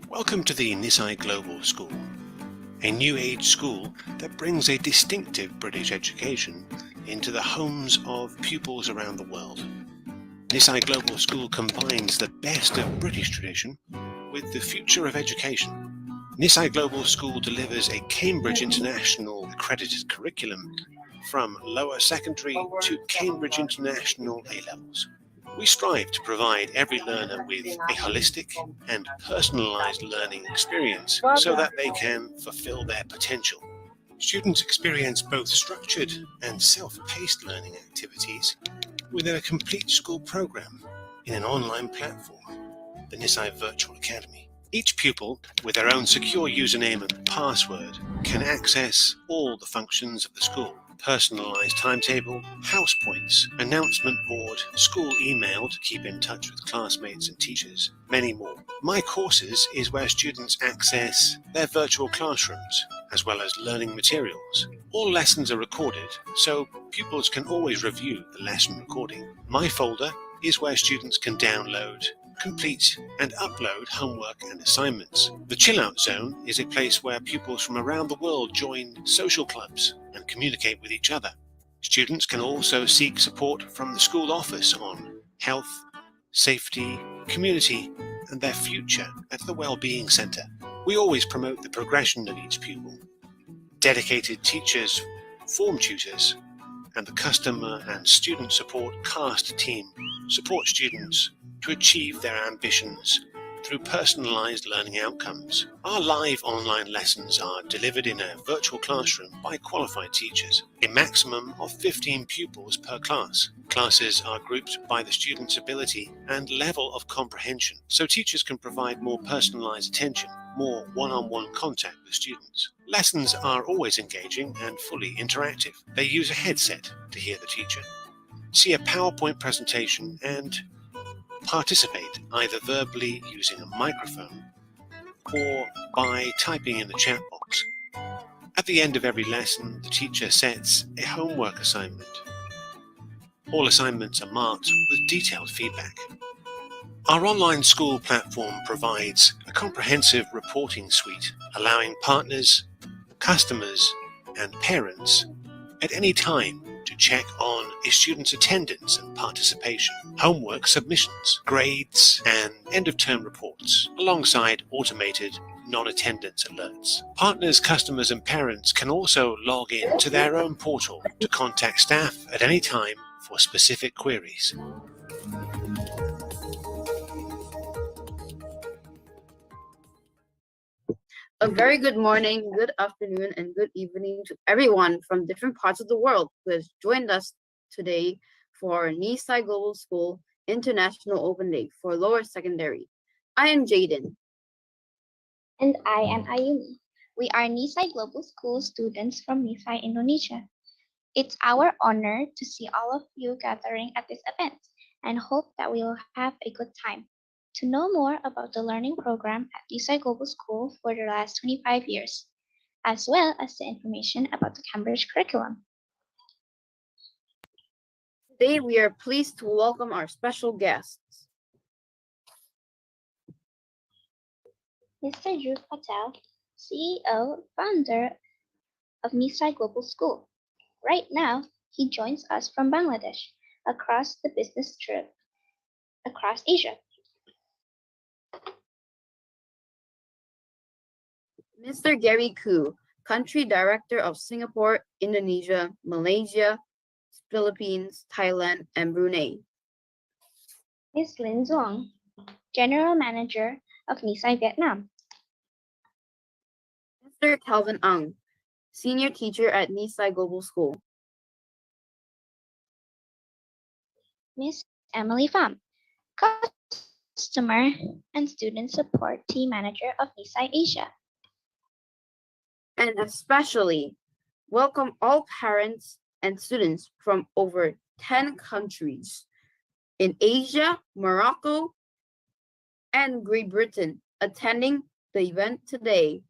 Welcome to the Nisai Global School, a new age school that brings a distinctive British education into the homes of pupils around the world. Nisai Global School combines the best of British tradition with the future of education. Nisai Global School delivers a Cambridge International accredited curriculum from lower secondary to Cambridge International A-levels. We strive to provide every learner with a holistic and personalized learning experience so that they can fulfill their potential. Students experience both structured and self-paced learning activities within a complete school program in an online platform, the Nisai Virtual Academy. Each pupil, with their own secure username and password, can access all the functions of the school: personalized timetable, house points, announcement board, school email to keep in touch with classmates and teachers, many more. My Courses is where students access their virtual classrooms, as well as learning materials. All lessons are recorded, so pupils can always review the lesson recording. My Folder is where students can download, complete and upload homework and assignments. The Chill Out Zone is a place where pupils from around the world join social clubs and communicate with each other. Students can also seek support from the school office on health, safety, community and their future at the Wellbeing Centre. We always promote the progression of each pupil. Dedicated teachers, form tutors and the customer and student support CAST team support students to achieve their ambitions through personalized learning outcomes. Our live online lessons are delivered in a virtual classroom by qualified teachers, a maximum of 15 pupils per class. Classes are grouped by the student's ability and level of comprehension, so teachers can provide more personalized attention, more one-on-one contact with students. Lessons are always engaging and fully interactive. They use a headset to hear the teacher, see a PowerPoint presentation, and participate either verbally using a microphone or by typing in the chat box. At the end of every lesson, the teacher sets a homework assignment. All assignments are marked with detailed feedback. Our online school platform provides a comprehensive reporting suite, allowing partners, customers, and parents at any time to check on a student's attendance and participation, homework submissions, grades, and end-of-term reports, alongside automated non-attendance alerts. Partners, customers, and parents can also log in to their own portal to contact staff at any time for specific queries. A very good morning, good afternoon, and good evening to everyone from different parts of the world who has joined us today for Nisai Global School International Open Day for Lower Secondary. I am Jaden. And I am Ayumi. We are Nisai Global School students from Nisai, Indonesia. It's our honor to see all of you gathering at this event and hope that we will have a good time. To know more about the learning program at Nisai Global School for the last 25 years, as well as the information about the Cambridge curriculum. Today we are pleased to welcome our special guests. Mr. Dhruv Patel, CEO, founder of Nisai Global School. Right now, he joins us from Bangladesh across the business trip across Asia. Mr. Gary Koo, Country Director of Singapore, Indonesia, Malaysia, Philippines, Thailand, and Brunei. Ms. Lin Duong, General Manager of Nisai Vietnam. Mr. Calvin Ang, Senior Teacher at Nisai Global School. Ms. Emily Pham, Customer and Student Support Team Manager of Nisai Asia. And especially welcome all parents and students from over 10 countries in Asia, Morocco, and Great Britain attending the event today.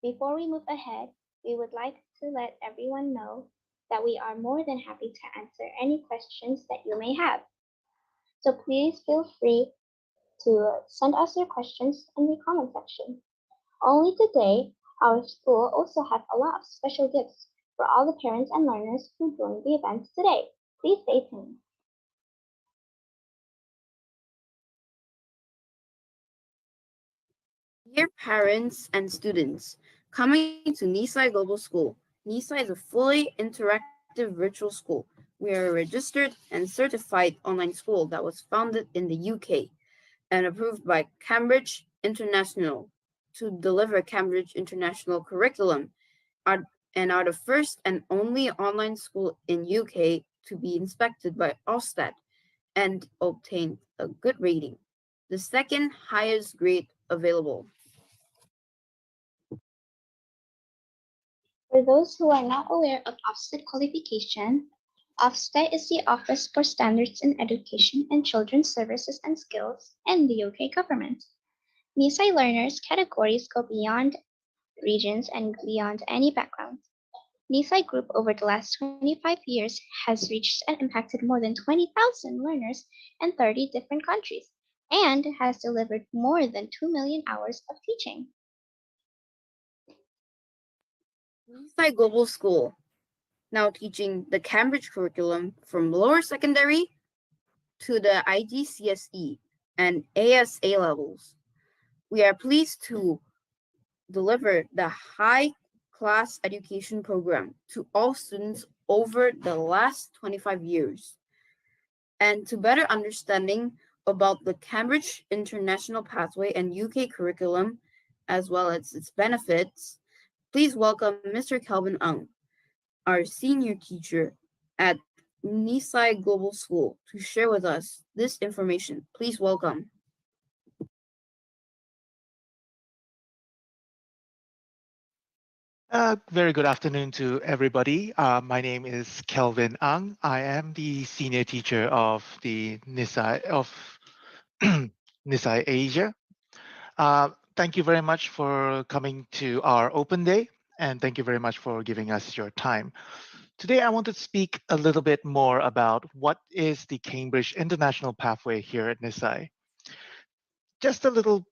Before we move ahead, we would like to let everyone know that we are more than happy to answer any questions that you may have. So please feel free to send us your questions in the comment section. Only today, our school also has a lot of special gifts for all the parents and learners who joined the event today. Please stay tuned. Dear parents and students, coming to Nisai Global School. Nisai is a fully interactive virtual school. We are a registered and certified online school that was founded in the UK and approved by Cambridge International to deliver Cambridge International curriculum and are the first and only online school in UK to be inspected by Ofsted and obtained a good rating, the second highest grade available. For those who are not aware of Ofsted qualification, Ofsted is the Office for Standards in Education and Children's Services and Skills in the UK government. Nisai learners categories go beyond regions and beyond any background. Nisai Group over the last 25 years has reached and impacted more than 20,000 learners in 30 different countries and has delivered more than 2 million hours of teaching. Nisai Global School, now teaching the Cambridge curriculum from lower secondary to the IGCSE and ASA levels. We are pleased to deliver the high class education program to all students over the last 25 years. And to better understanding about the Cambridge International Pathway and UK curriculum, as well as its benefits, please welcome Mr. Kelvin Ung, our senior teacher at Nisai Global School, to share with us this information. Please welcome. Very good afternoon to everybody. My name is Kelvin Ang. I am the senior teacher of the Nisai Asia. Thank you very much for coming to our open day, and thank you very much for giving us your time. Today, I want to speak a little bit more about what is the Cambridge International Pathway here at Nisai. Just a little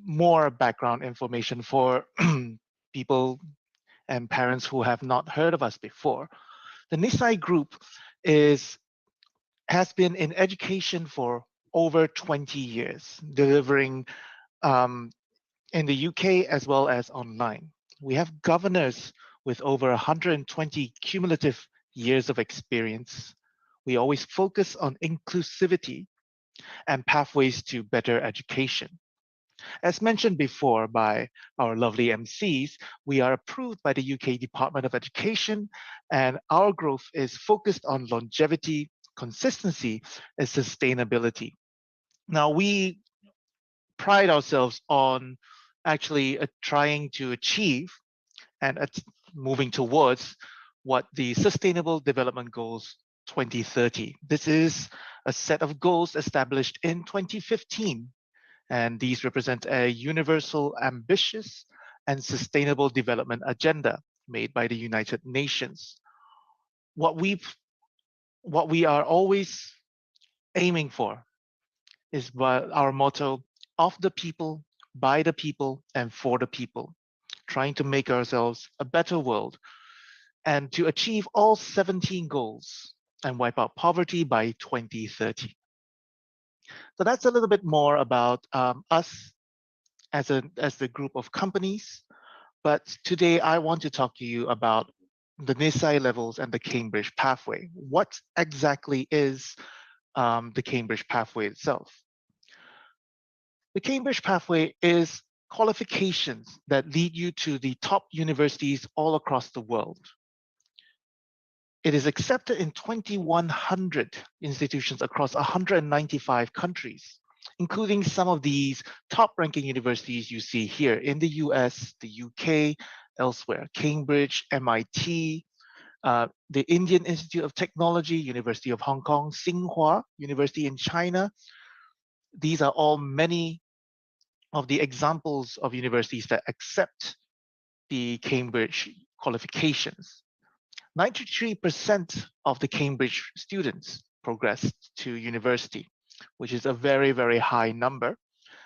more background information for people and parents who have not heard of us before. The Nisai Group has been in education for over 20 years, delivering in the UK as well as online. We have governors with over 120 cumulative years of experience. We always focus on inclusivity and pathways to better education. As mentioned before by our lovely MCs, we are approved by the UK Department of Education, and our growth is focused on longevity, consistency, and sustainability. Now, we pride ourselves on actually trying to achieve and moving towards what the Sustainable Development Goals 2030. This is a set of goals established in 2015, and these represent a universal, ambitious, and sustainable development agenda made by the United Nations. What we are always aiming for is our motto: of the people, by the people, and for the people, trying to make ourselves a better world and to achieve all 17 goals and wipe out poverty by 2030. So that's a little bit more about us as the group of companies. But today I want to talk to you about the Nisai levels and the Cambridge pathway. What exactly is the Cambridge pathway itself? The Cambridge pathway is qualifications that lead you to the top universities all across the world. It is accepted in 2,100 institutions across 195 countries, including some of these top-ranking universities you see here in the US, the UK, elsewhere: Cambridge, MIT, the Indian Institute of Technology, University of Hong Kong, Tsinghua University in China. These are all many of the examples of universities that accept the Cambridge qualifications. 93% of the Cambridge students progressed to university, which is a very, very high number,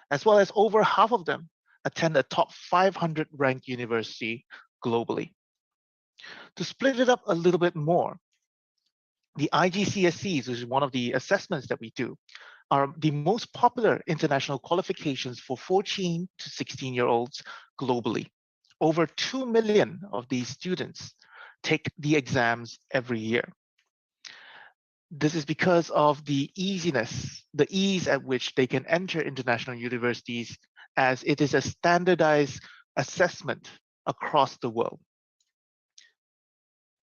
as well as over half of them attend a top 500 ranked university globally. To split it up a little bit more, the IGCSEs, which is one of the assessments that we do, are the most popular international qualifications for 14 to 16-year-olds globally. Over 2 million of these students take the exams every year. This is because of the easiness, the ease at which they can enter international universities, as it is a standardized assessment across the world.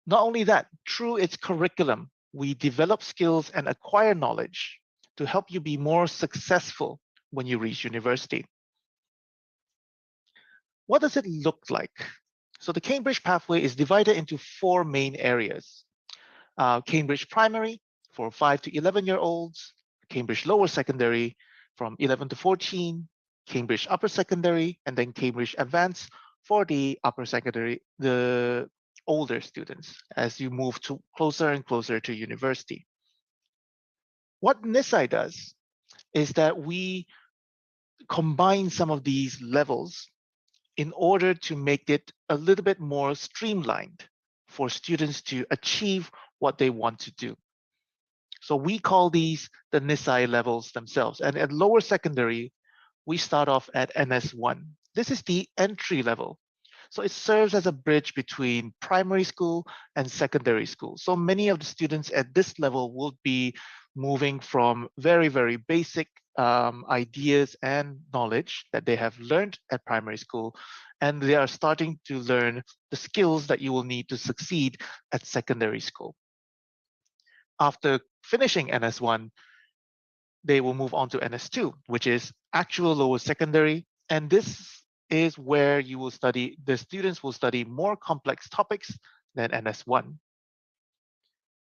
Not only that, through its curriculum, we develop skills and acquire knowledge to help you be more successful when you reach university. What does it look like? So the Cambridge pathway is divided into 4 main areas. Cambridge Primary for 5 to 11-year-olds, Cambridge Lower Secondary from 11 to 14, Cambridge Upper Secondary, and then Cambridge Advanced for the upper secondary, the older students, as you move to closer and closer to university. What Nisai does is that we combine some of these levels in order to make it a little bit more streamlined for students to achieve what they want to do. So we call these the Nisai levels themselves. And at lower secondary, we start off at NS1. This is the entry level. So it serves as a bridge between primary school and secondary school. So many of the students at this level will be moving from very, very basic ideas and knowledge that they have learned at primary school, and they are starting to learn the skills that you will need to succeed at secondary school. After finishing NS1, they will move on to NS2, which is actual lower secondary. And this is where you will study, the students will study more complex topics than NS1.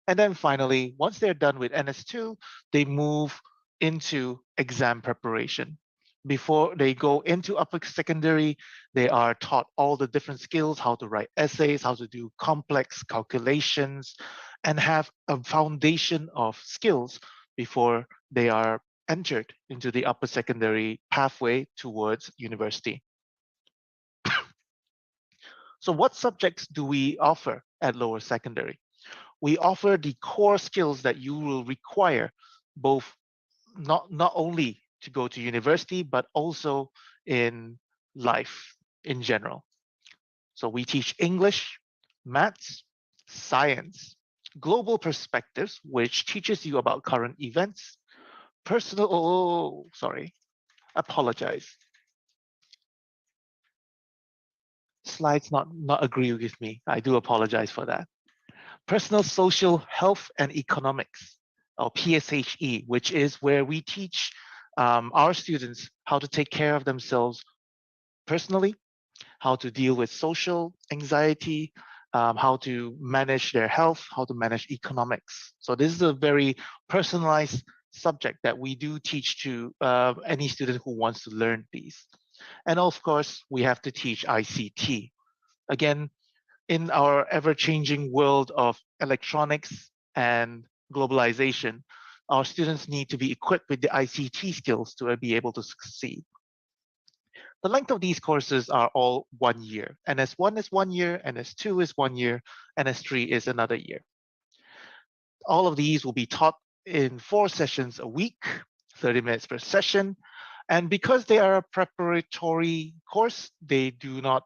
And then finally, once they're done with NS2, they move into exam preparation. Before they go into upper secondary, they are taught all the different skills, how to write essays, how to do complex calculations, and have a foundation of skills before they are entered into the upper secondary pathway towards university. So what subjects do we offer at lower secondary? We offer the core skills that you will require, both not only to go to university, but also in life in general. So we teach English, maths, science, global perspectives, which teaches you about current events, apologize. Slides not agree with me. I do apologize for that. Personal, social, health, and economics, or PSHE, which is where we teach our students how to take care of themselves personally, how to deal with social anxiety, how to manage their health, how to manage economics. So this is a very personalized subject that we do teach to any student who wants to learn these. And of course, we have to teach ICT. Again, in our ever-changing world of electronics and globalization, our students need to be equipped with the ICT skills to be able to succeed. The length of these courses are all 1 year. NS1 is 1 year, NS2 is 1 year, NS3 is another year. All of these will be taught in 4 sessions a week, 30 minutes per session. And because they are a preparatory course, they do not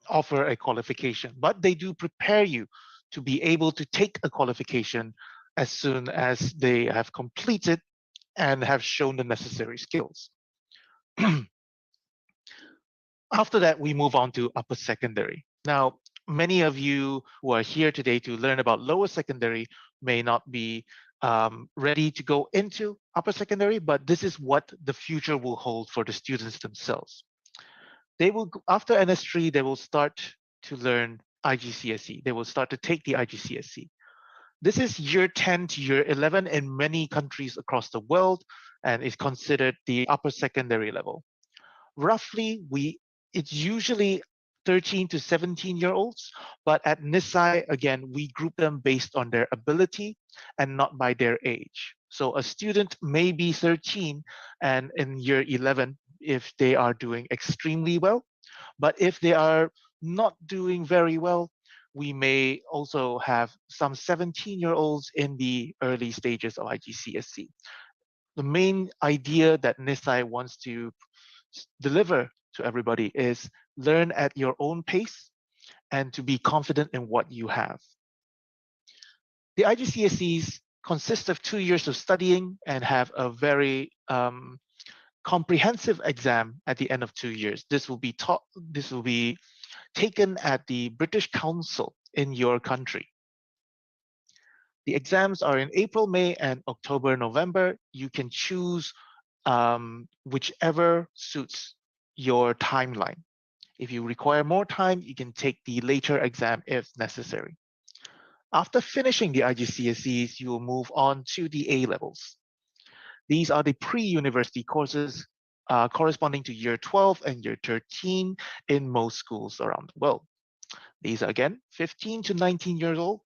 offer a qualification, but they do prepare you to be able to take a qualification as soon as they have completed and have shown the necessary skills. After that, we move on to upper secondary. Now, many of you who are here today to learn about lower secondary may not be ready to go into upper secondary, but this is what the future will hold for the students themselves. They will, after NS3, they will start to learn IGCSE. They will start to take the IGCSE. This is year 10 to year 11 in many countries across the world and is considered the upper secondary level. Roughly, it's usually 13 to 17-year-olds, but at Nisai, again, we group them based on their ability and not by their age. So a student may be 13 and in year 11 if they are doing extremely well, but if they are not doing very well, we may also have some 17-year-olds in the early stages of IGCSE. The main idea that Nisai wants to deliver to everybody is learn at your own pace and to be confident in what you have. The IGCSEs consist of 2 years of studying and have a very comprehensive exam at the end of 2 years. This will be taken at the British Council in your country. The exams are in April, May, and October, November. You can choose whichever suits your timeline. If you require more time, you can take the later exam if necessary. After finishing the IGCSEs, you will move on to the A levels. These are the pre-university courses corresponding to year 12 and year 13 in most schools around the world. These are again 15 to 19 years old.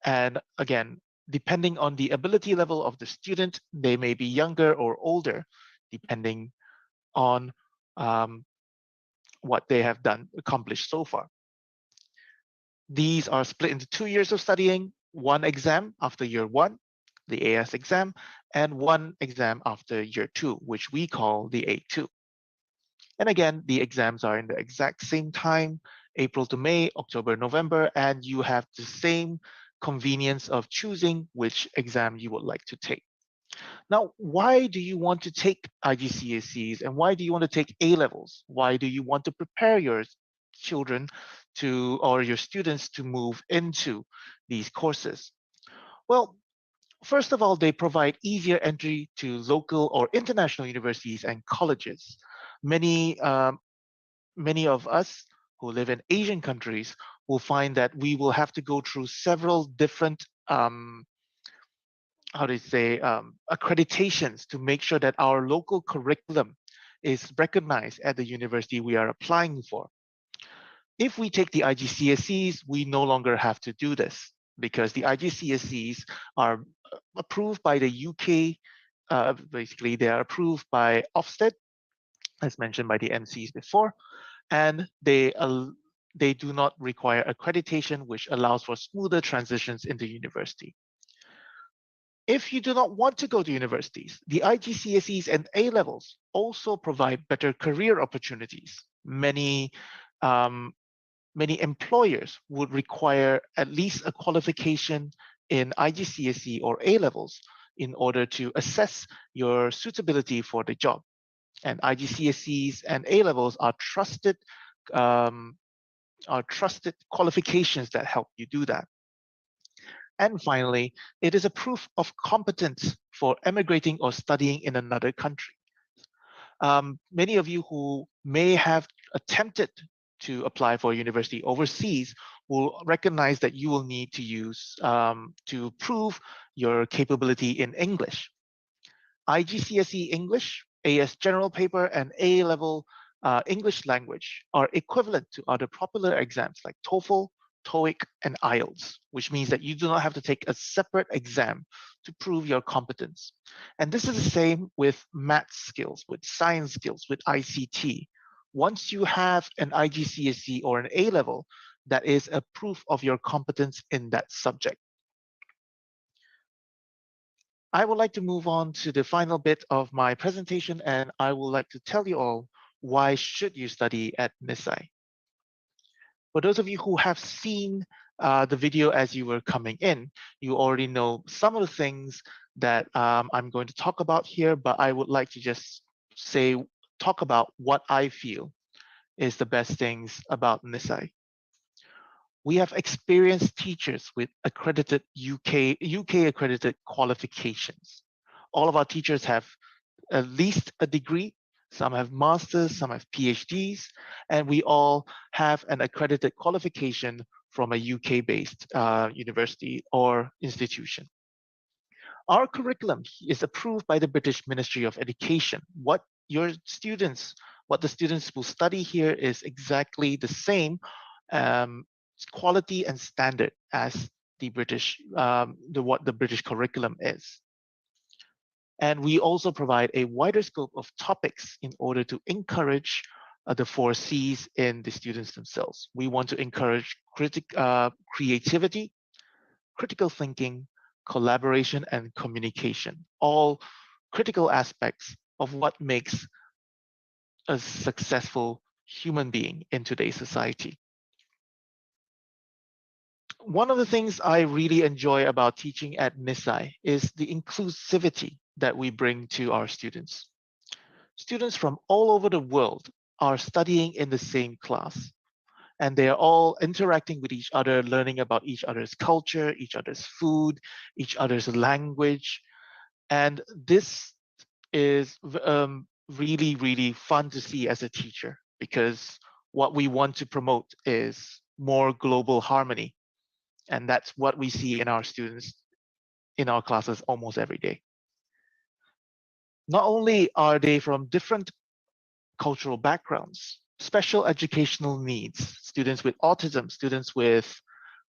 And again, depending on the ability level of the student, they may be younger or older, depending on what they have accomplished so far. These are split into 2 years of studying, 1 exam after year 1, the AS exam, and 1 exam after year 2, which we call the A2. And again, the exams are in the exact same time, April to May, October, November, and you have the same convenience of choosing which exam you would like to take. Now, why do you want to take IGCSEs and why do you want to take A levels? Why do you want to prepare your children or your students to move into these courses? Well, first of all, they provide easier entry to local or international universities and colleges. Many of us who live in Asian countries will find that we will have to go through several different accreditations to make sure that our local curriculum is recognized at the university we are applying for. If we take the IGCSEs, we no longer have to do this because the IGCSEs are approved by the UK. Basically, they are approved by Ofsted, as mentioned by the MCs before, and they do not require accreditation, which allows for smoother transitions into university. If you do not want to go to universities, the IGCSEs and A levels also provide better career opportunities. Many employers would require at least a qualification in IGCSE or A levels in order to assess your suitability for the job. And IGCSEs and A levels are trusted qualifications that help you do that. And finally, it is a proof of competence for emigrating or studying in another country. Many of you who may have attempted to apply for a university overseas will recognize that you will need to use to prove your capability in English. IGCSE English, AS General Paper, and A-level English language are equivalent to other popular exams like TOEFL, TOEIC, and IELTS, which means that you do not have to take a separate exam to prove your competence. And this is the same with math skills, with science skills, with ICT. Once you have an IGCSE or an A level, that is a proof of your competence in that subject. I would like to move on to the final bit of my presentation, and I would like to tell you all why should you study at Nisai. For those of you who have seen the video as you were coming in, you already know some of the things that I'm going to talk about here, but I would like to just talk about what I feel is the best things about Nisai. We have experienced teachers with accredited UK accredited qualifications. All of our teachers have at least a degree. Some have masters, some have PhDs, and we all have an accredited qualification from a UK-based university or institution. Our curriculum is approved by the British Ministry of Education. What your students What the students will study here is exactly the same um, quality and standard as the what the British curriculum is. And we also provide a wider scope of topics in order to encourage the 4 C's in the students themselves. We want to encourage creativity, critical thinking, collaboration, and communication, all critical aspects of what makes a successful human being in today's society. One of the things I really enjoy about teaching at Nisai is the inclusivity that we bring to our students. Students from all over the world are studying in the same class, and they are all interacting with each other, learning about each other's culture, each other's food, each other's language. And this is really, really fun to see as a teacher, because what we want to promote is more global harmony. And that's what we see in our students in our classes almost every day. Not only are they from different cultural backgrounds, special educational needs, students with autism, students with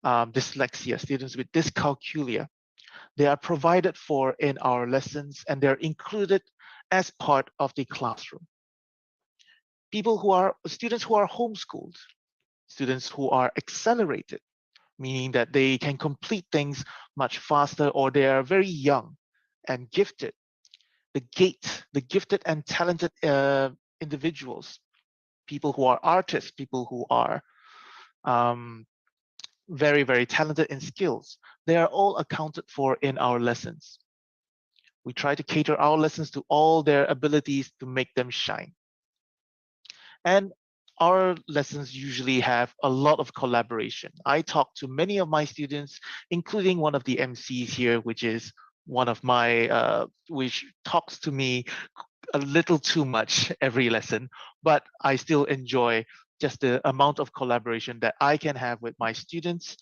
dyslexia, students with dyscalculia, they are provided for in our lessons, and they're included as part of the classroom. Students who are homeschooled, students who are accelerated, meaning that they can complete things much faster, or they are very young and gifted. The gifted and talented individuals, people who are artists, people who are very, very talented in skills, they are all accounted for in our lessons. We try to cater our lessons to all their abilities to make them shine. And our lessons usually have a lot of collaboration. I talk to many of my students, including one of the MCs here, which is one of my, which talks to me a little too much every lesson, but I still enjoy just the amount of collaboration that I can have with my students,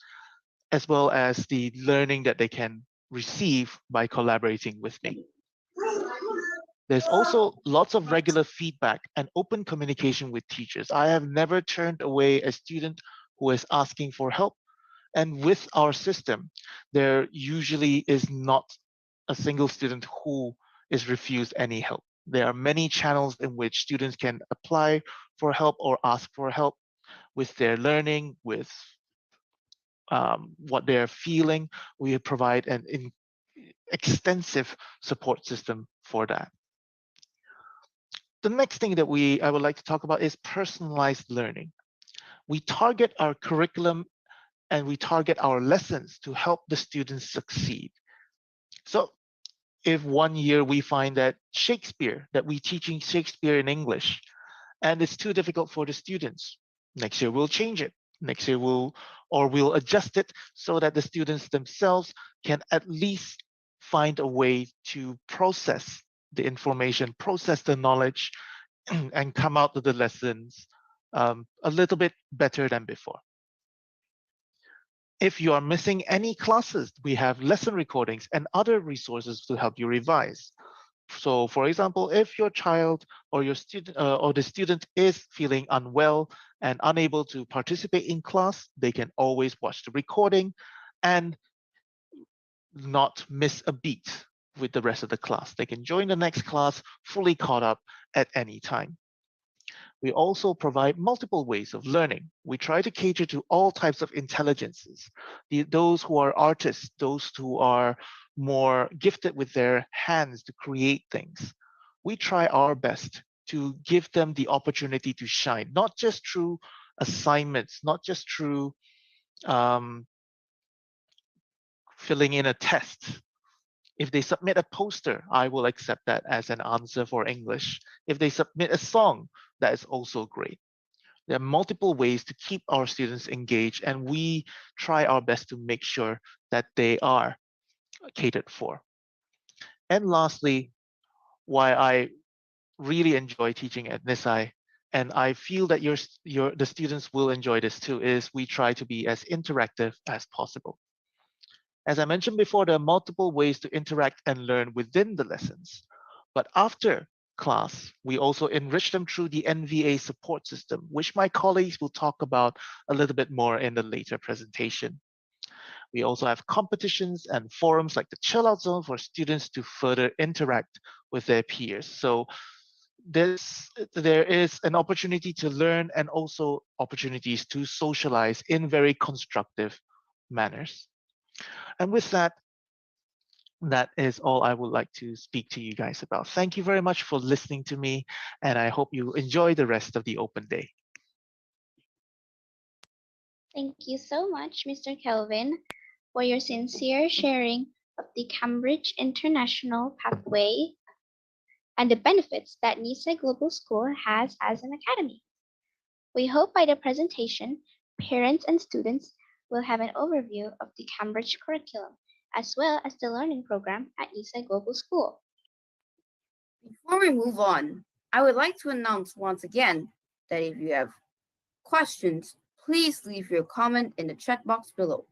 as well as the learning that they can receive by collaborating with me. There's also lots of regular feedback and open communication with teachers. I have never turned away a student who is asking for help. And with our system, there usually is not a single student who is refused any help. There are many channels in which students can apply for help or ask for help with their learning, with what they're feeling. We provide an extensive support system for that. The next thing that I would like to talk about is personalized learning. We target our curriculum and we target our lessons to help the students succeed. So if one year we find that we're teaching Shakespeare in English, and it's too difficult for the students, next year we'll change it. Next year we'll adjust it so that the students themselves can at least find a way to process the information, process the knowledge, and come out of the lessons a little bit better than before. If you are missing any classes, we have lesson recordings and other resources to help you revise. So for example, if your child or your student or the student is feeling unwell and unable to participate in class, they can always watch the recording and not miss a beat with the rest of the class. They can join the next class fully caught up at any time. We also provide multiple ways of learning. We try to cater to all types of intelligences, those who are artists, those who are more gifted with their hands to create things. We try our best to give them the opportunity to shine, not just through assignments, not just through filling in a test. If they submit a poster, I will accept that as an answer for English. If they submit a song, that is also great. There are multiple ways to keep our students engaged, and we try our best to make sure that they are catered for. And lastly, why I really enjoy teaching at Nisai, and I feel that the students will enjoy this too, is we try to be as interactive as possible. As I mentioned before, there are multiple ways to interact and learn within the lessons. But after class. We also enrich them through the NVA support system, which my colleagues will talk about a little bit more in the later presentation. We also have competitions and forums like the Chill Out Zone for students to further interact with their peers. So there is an opportunity to learn and also opportunities to socialize in very constructive manners. And with that, that is all I would like to speak to you guys about. Thank you very much for listening to me, and I hope you enjoy the rest of the open day. Thank you so much, Mr. Kelvin, for your sincere sharing of the Cambridge International Pathway and the benefits that Nisai Global School has as an academy. We hope by the presentation, parents and students will have an overview of the Cambridge curriculum, as well as the learning program at Nisai Global School. Before we move on, I would like to announce once again that if you have questions, please leave your comment in the chat box below,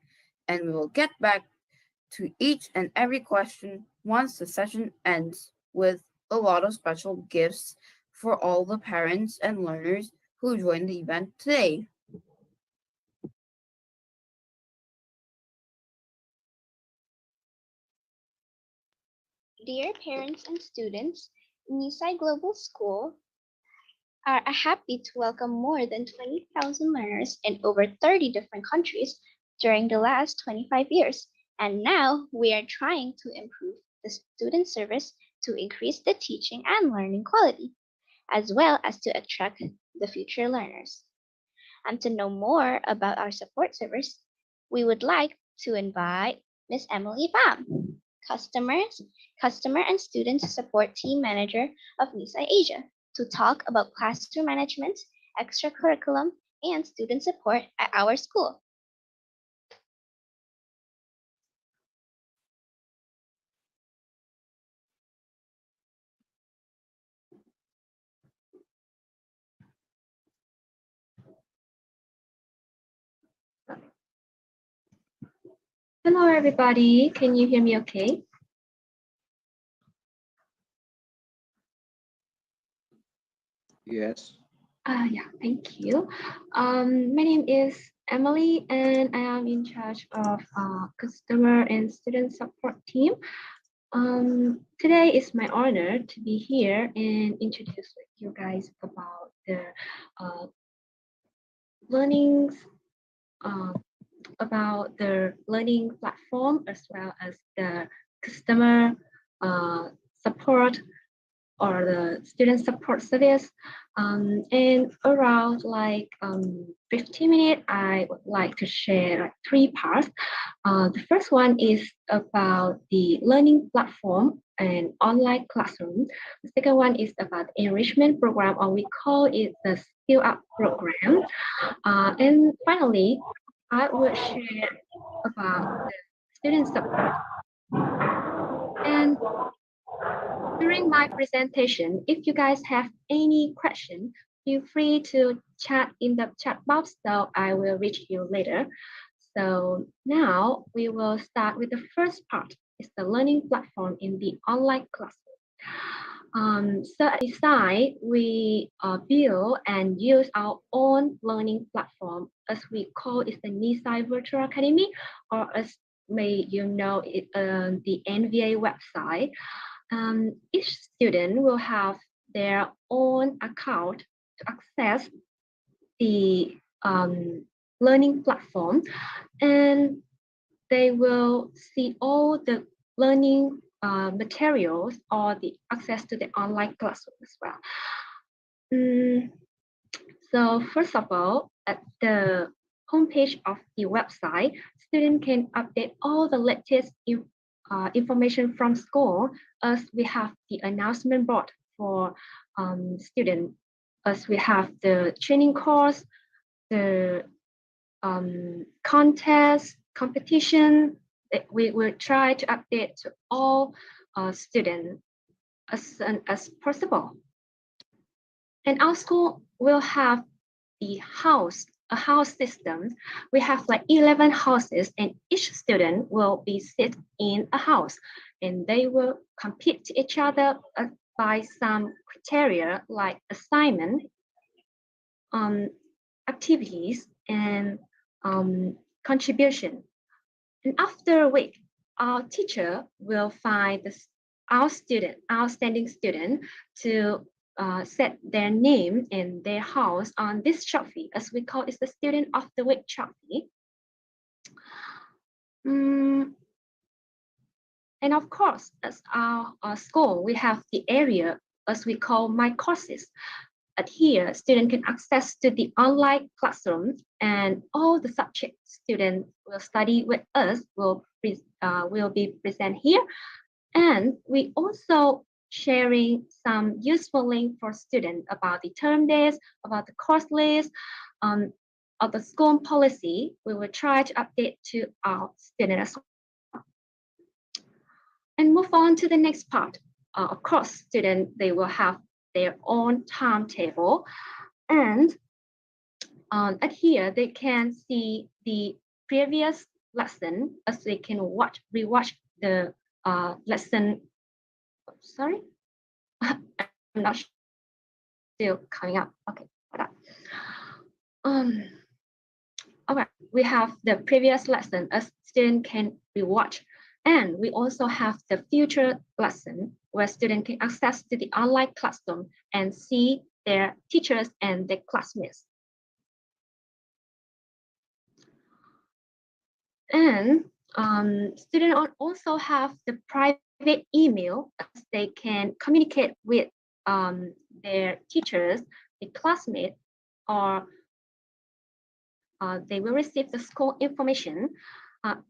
and we will get back to each and every question once the session ends, with a lot of special gifts for all the parents and learners who joined the event today. Dear parents and students, Nisai Global School are happy to welcome more than 20,000 learners in over 30 different countries during the last 25 years. And now we are trying to improve the student service to increase the teaching and learning quality, as well as to attract the future learners. And to know more about our support service, we would like to invite Ms. Emily Pham, Customer and Student Support Team Manager of Nisai Asia, to talk about classroom management, extra curriculum, and student support at our school. Hello, everybody. Can you hear me okay? Yes. Yeah, thank you. My name is Emily, and I am in charge of customer and student support team. Today is my honor to be here and introduce you guys about the learnings, about the learning platform, as well as the customer support or the student support service. And around 15 minutes, I would like to share 3 parts. The first one is about the learning platform and online classroom. The second one is about enrichment program, or we call it the skill up program. And finally, I will share about the student support. And during my presentation, if you guys have any question, feel free to chat in the chat box, so I will reach you later. So now we will start with the first part. It's the learning platform in the online classroom. So at Nisai, we build and use our own learning platform, as we call it the Nisai Virtual Academy, or as you know it, the NVA website. Each student will have their own account to access the learning platform, and they will see all the learning materials or the access to the online classroom as well. So first of all, at the homepage of the website, students can update all the latest information from school, as we have the announcement board for students, as we have the training course, the contest, competition. We will try to update to all students as soon as possible. And our school will have a house system. We have 11 houses, and each student will be sit in a house, and they will compete to each other by some criteria like assignment, activities, and contribution. And after a week, our teacher will find our outstanding student to set their name and their house on this trophy, as we call it the Student of the Week trophy. And of course, as our school, we have the area as we call My Courses. At here, students can access to the online classroom, and all the subjects students will study with us will be present here. And we also sharing some useful link for students about the term days, about the course list, of the school policy. We will try to update to our students as well. And move on to the next part. Of course, students, they will have their own timetable, and at here they can see the previous lesson as they can rewatch the lesson. Sorry, I'm not still coming up. Okay, hold on. All right, we have the previous lesson as student can rewatch, and we also have the future lesson where students can access to the online classroom and see their teachers and their classmates. And students also have the private email as they can communicate with their teachers, the classmates, or they will receive the school information.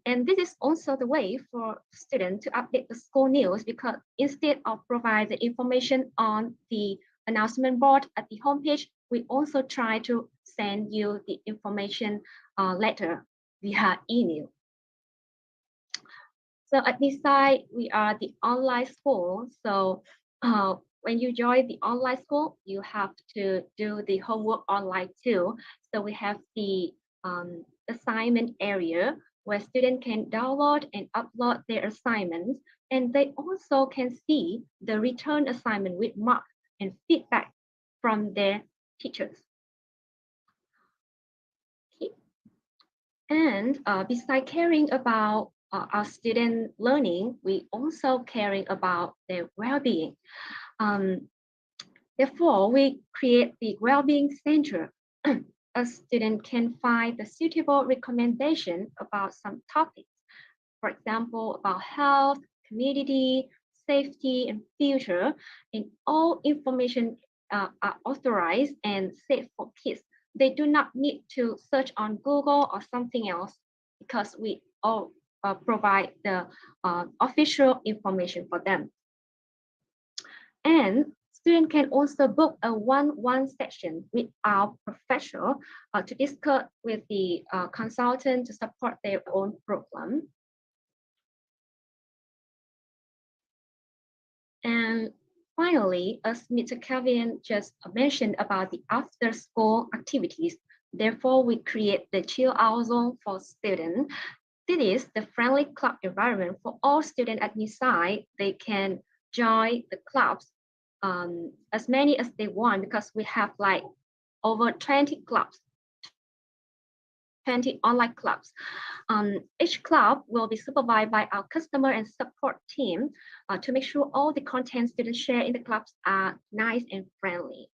And this is also the way for students to update the school news, because instead of provide the information on the announcement board at the homepage, we also try to send you the information letter via email. So at Nisai, we are the online school. So when you join the online school, you have to do the homework online too. So we have the assignment area where students can download and upload their assignments, and they also can see the return assignment with marks and feedback from their teachers. Okay. And besides caring about our student learning, we also caring about their well-being. Therefore, we create the well-being center. A student can find the suitable recommendation about some topics, for example, about health, community, safety, and future, and all information are authorized and safe for kids. They do not need to search on Google or something else, because we all provide the official information for them. And students can also book a one-on-one session with our professor to discuss with the consultant to support their own program. And finally, as Mr. Kevin just mentioned about the after-school activities, therefore we create the chill out zone for students. This is the friendly club environment for all students at Nisai. They can join the clubs as many as they want, because we have like over 20 clubs, 20 online clubs. Each club will be supervised by our customer and support team to make sure all the content students share in the clubs are nice and friendly.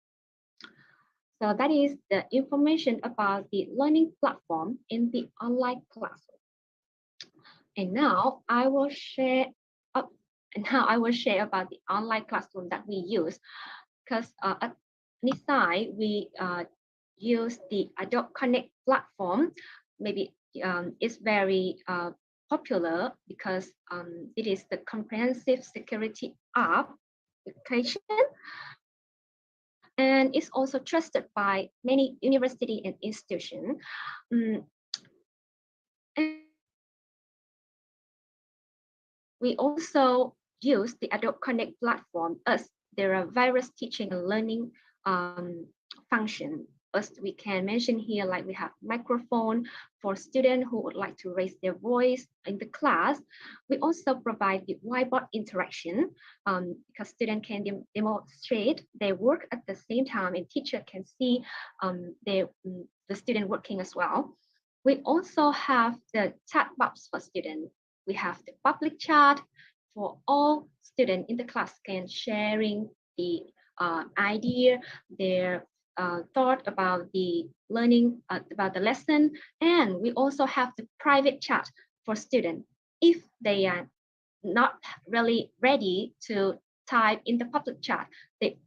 So that is the information about the learning platform in the online classroom. And now I will share about the online classroom that we use, because at Nisai we use the Adobe Connect platform. Maybe it's very popular because it is the comprehensive security application, and it's also trusted by many universities and institutions. We also use the Adobe Connect platform as there are various teaching and learning function as we can mention here, like we have microphone for students who would like to raise their voice in the class. We also provide the whiteboard interaction because students can demonstrate their work at the same time, and teacher can see the student working as well. We also have the chat box for students. We have the public chat for all students in the class can sharing the idea, their thought about the learning, about the lesson. And we also have the private chat for students. If they are not really ready to type in the public chat, they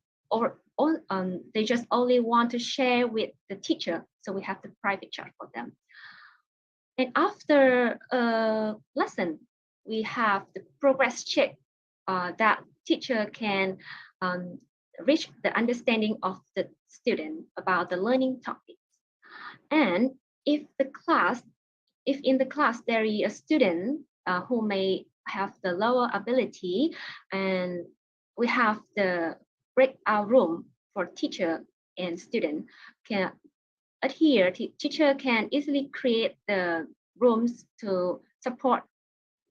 just only want to share with the teacher. So we have the private chat for them. And after a lesson, we have the progress check that teacher can reach the understanding of the student about the learning topics. And if in the class there is a student who may have the lower ability, and we have the breakout room for teacher and student can adhere, teacher can easily create the rooms to support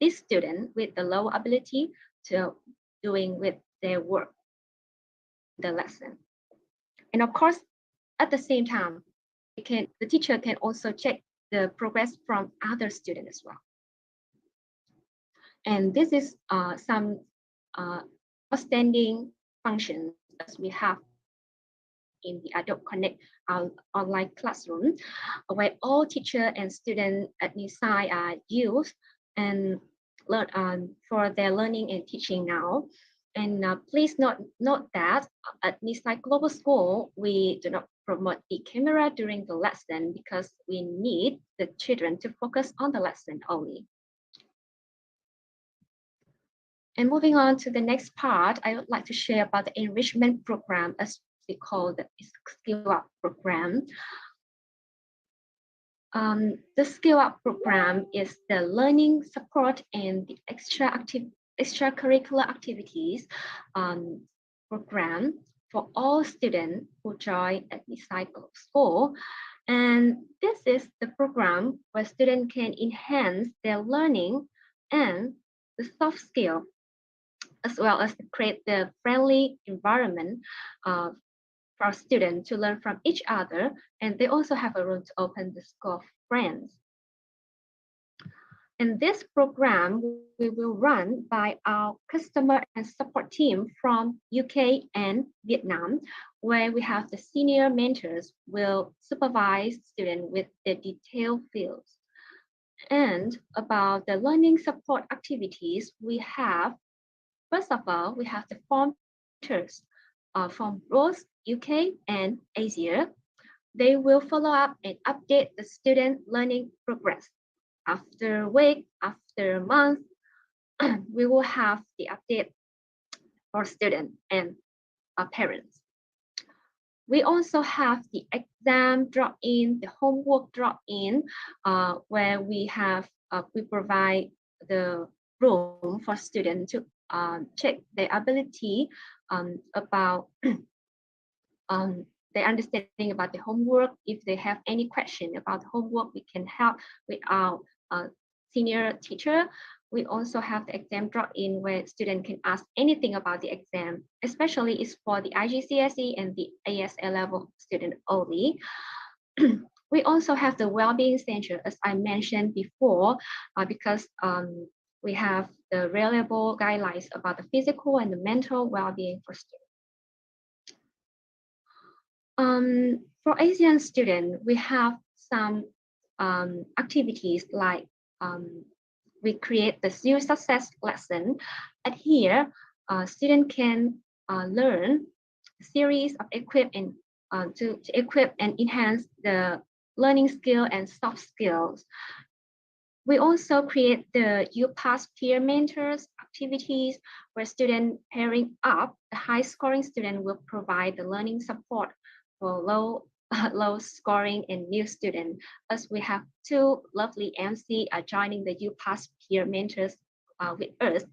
this student with the low ability to doing with their work, the lesson. And of course, at the same time, the teacher can also check the progress from other students as well. And this is some outstanding functions as we have in the Adobe Connect online classroom, where all teacher and students at Nisai are used and learn for their learning and teaching now. And please note that at Nisai Global School, we do not promote the camera during the lesson because we need the children to focus on the lesson only. And moving on to the next part, I would like to share about the enrichment program, as we call the Skill Up program. The Skill Up program is the learning support and the extracurricular activities program for all students who join at Nisai Global School. And this is the program where students can enhance their learning and the soft skill, as well as create the friendly environment for students to learn from each other. And they also have a room to open the school of friends. And this program we will run by our customer and support team from UK and Vietnam, where we have the senior mentors will supervise students with the detailed fields. And about the learning support activities, we have, first of all, we have the form mentors from both UK and Asia. They will follow up and update the student learning progress. After a week, after a month, we will have the update for students and parents. We also have the exam drop-in, the homework drop-in, where we provide the room for students to check their ability about their understanding about the homework. If they have any question about homework, we can help with our senior teacher. We also have the exam drop-in where students can ask anything about the exam, especially is for the IGCSE and the ASL level student only. We also have the well-being center, as I mentioned before, because we have the reliable guidelines about the physical and the mental well-being for students. For Asian students, we have some activities like we create the zero success lesson. And here, students can learn a series of equip and to equip and enhance the learning skill and soft skills. We also create the UPass peer mentors activities where students pairing up, the high scoring student will provide the learning support for low scoring and new student, as we have two lovely MC joining the UPass peer mentors with us.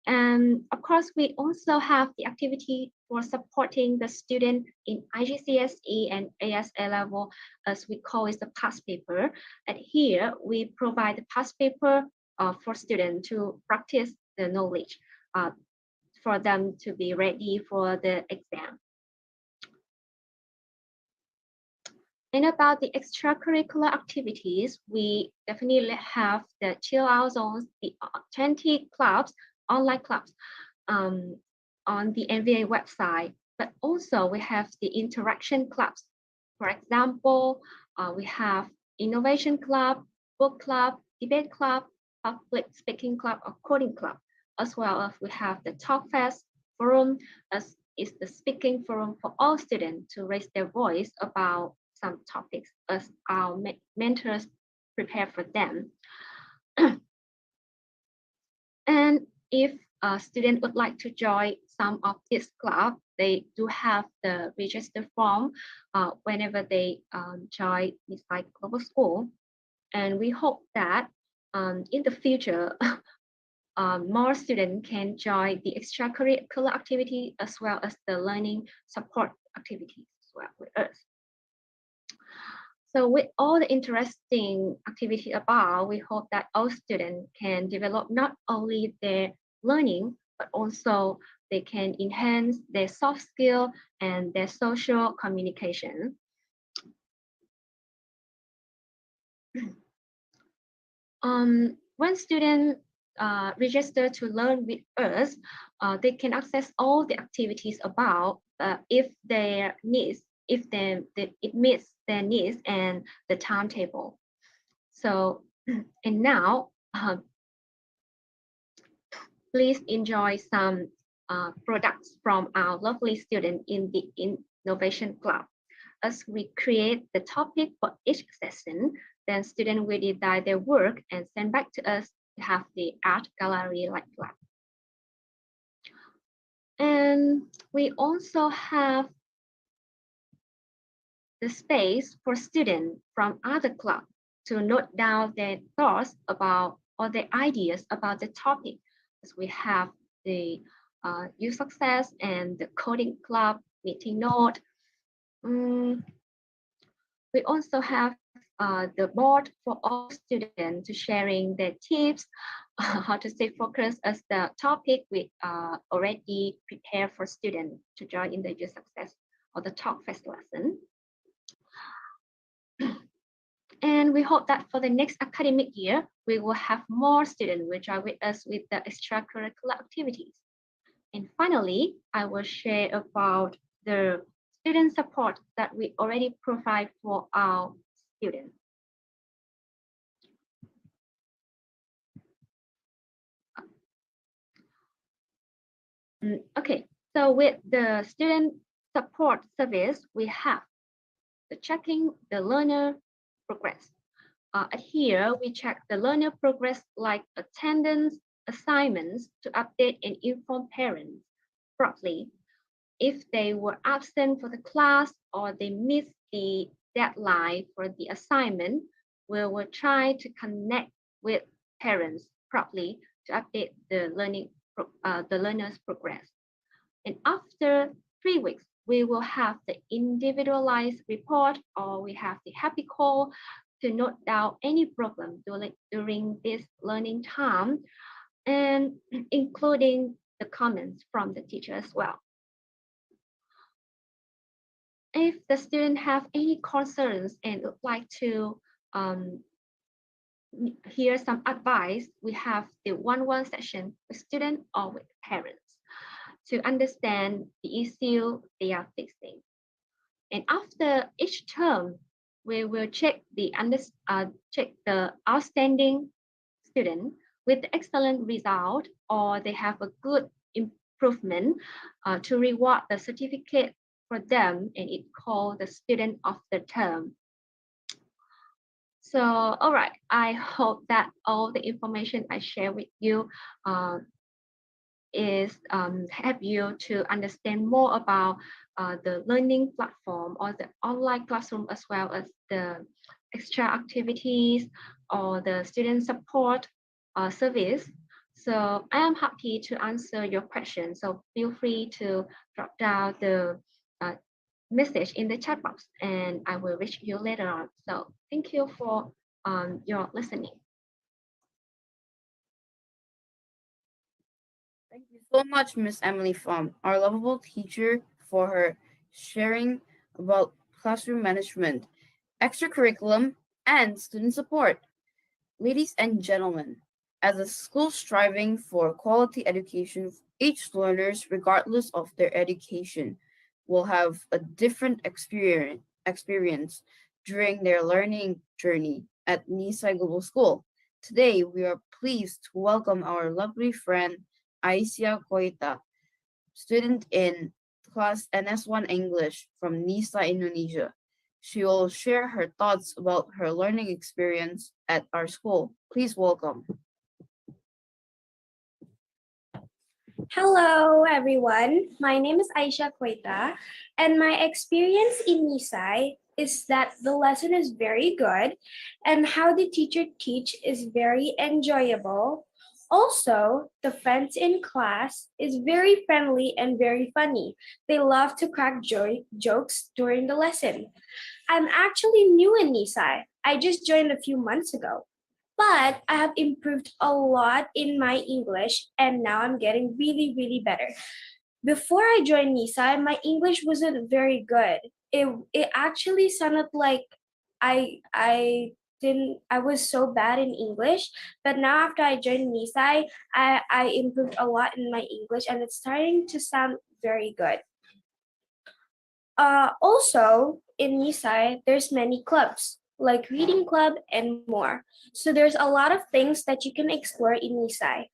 And of course, we also have the activity for supporting the student in IGCSE and ASA level, as we call it the past paper. And here we provide the past paper for students to practice the knowledge for them to be ready for the exam. And about the extracurricular activities, we definitely have the chill out zones, the 20 clubs, online clubs on the NVA website, but also we have the interaction clubs. For example, we have innovation club, book club, debate club, public speaking club, or coding club, as well as we have the talk fest forum, as is the speaking forum for all students to raise their voice about some topics as our mentors prepare for them. And if a student would like to join some of this club, they do have the register form whenever they join Nisai Global School. And we hope that in the future, more students can join the extracurricular activity as well as the learning support activities as well with us. So with all the interesting activity above, we hope that all students can develop not only their learning, but also they can enhance their soft skill and their social communication. When students register to learn with us, they can access all the activities about if their needs, if it meets their needs and the timetable. So, and now, please enjoy some products from our lovely student in the Innovation Club. As we create the topic for each session, then students will design their work and send back to us to have the art gallery like that. And we also have the space for students from other clubs to note down their thoughts about or their ideas about the topic. As we have the youth success and the coding club meeting note. We also have the board for all students to sharing their tips, how to stay focused as the topic we already prepared for students to join in the youth success or the talk fest lesson. And we hope that for the next academic year, we will have more students will join with us with the extracurricular activities. And finally, I will share about the student support that we already provide for our students. Okay, so with the student support service, we have the checking the learner progress. Here, we check the learner progress like attendance, assignments to update and inform parents properly. If they were absent for the class or they missed the deadline for the assignment, we will try to connect with parents properly to update the learner's progress. And after 3 weeks, we will have the individualized report or we have the happy call to note down any problem during this learning time and including the comments from the teacher as well. If the student have any concerns and would like to hear some advice, we have the one-on-one session with student or with parents to understand the issue they are facing. And after each term, we will check the outstanding student with excellent result or they have a good improvement to reward the certificate for them, and it's called the student of the term. So, all right, I hope that all the information I share with you is help you to understand more about the learning platform or the online classroom as well as the extra activities or the student support service. So I am happy to answer your question. So feel free to drop down the uh, message in the chat box and I will reach you later on. So thank you for your listening. Thank you so much, Miss Emily Pham, our lovable teacher, for her sharing about classroom management, extracurriculum, and student support. Ladies and gentlemen, as a school striving for quality education, each learners, regardless of their education, will have a different experience during their learning journey at Nisai Global School. Today, we are pleased to welcome our lovely friend Aisia Koita, student in class NS1 English from Nisai, Indonesia. She will share her thoughts about her learning experience at our school. Please welcome. Hello, everyone. My name is Aisha Koita, and my experience in Nisai is that the lesson is very good and how the teacher teach is very enjoyable. Also, the friends in class is very friendly and very funny. They love to crack jokes during the lesson. I'm actually new in Nisai. I just joined a few months ago. But I have improved a lot in my English and now I'm getting really, really better. Before I joined Nisai, my English wasn't very good. It actually sounded like I was so bad in English, but now after I joined Nisai, I improved a lot in my English and it's starting to sound very good. Also, in Nisai, there's many clubs, like reading club and more. So there's a lot of things that you can explore in Nisai.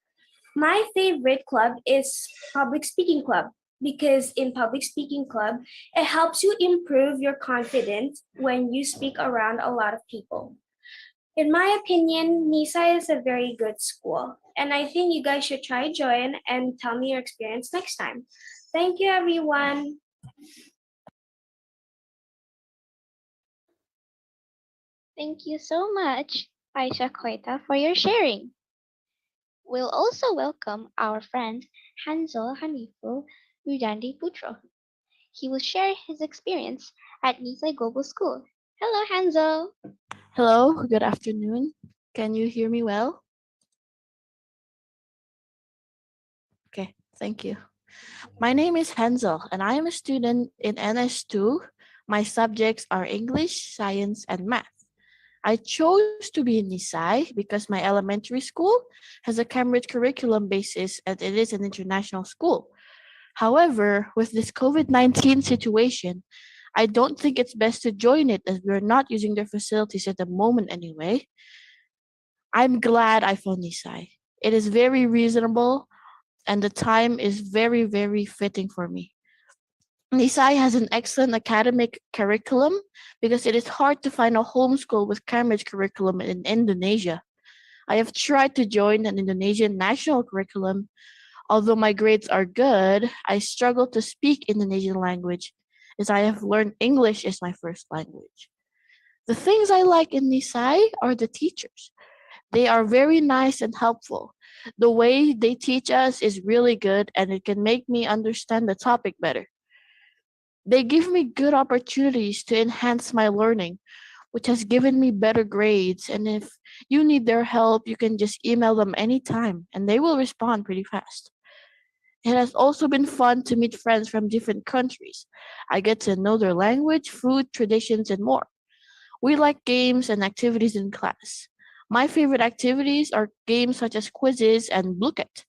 My favorite club is public speaking club because in public speaking club, it helps you improve your confidence when you speak around a lot of people. In my opinion, Nisai is a very good school, and I think you guys should try join and tell me your experience next time. Thank you, everyone. Thank you so much, Aisha Koita, for your sharing. We'll also welcome our friend Hansel Haniful Rujandi Putro. He will share his experience at Nisai Global School. Hello, Hansel. Hello, good afternoon. Can you hear me well? Okay, thank you. My name is Hansel, and I am a student in NS2. My subjects are English, Science, and Math. I chose to be in Nisai because my elementary school has a Cambridge curriculum basis and it is an international school. However, with this COVID-19 situation, I don't think it's best to join it as we're not using their facilities at the moment anyway. I'm glad I found Nisai. It is very reasonable and the time is very, very fitting for me. Nisai has an excellent academic curriculum because it is hard to find a homeschool with Cambridge curriculum in Indonesia. I have tried to join an Indonesian national curriculum. Although my grades are good, I struggle to speak Indonesian language as I have learned English as my first language. The things I like in Nisai are the teachers. They are very nice and helpful. The way they teach us is really good and it can make me understand the topic better. They give me good opportunities to enhance my learning, which has given me better grades. And if you need their help, you can just email them anytime and they will respond pretty fast. It has also been fun to meet friends from different countries. I get to know their language, food, traditions, and more. We like games and activities in class. My favorite activities are games such as quizzes and Blooket.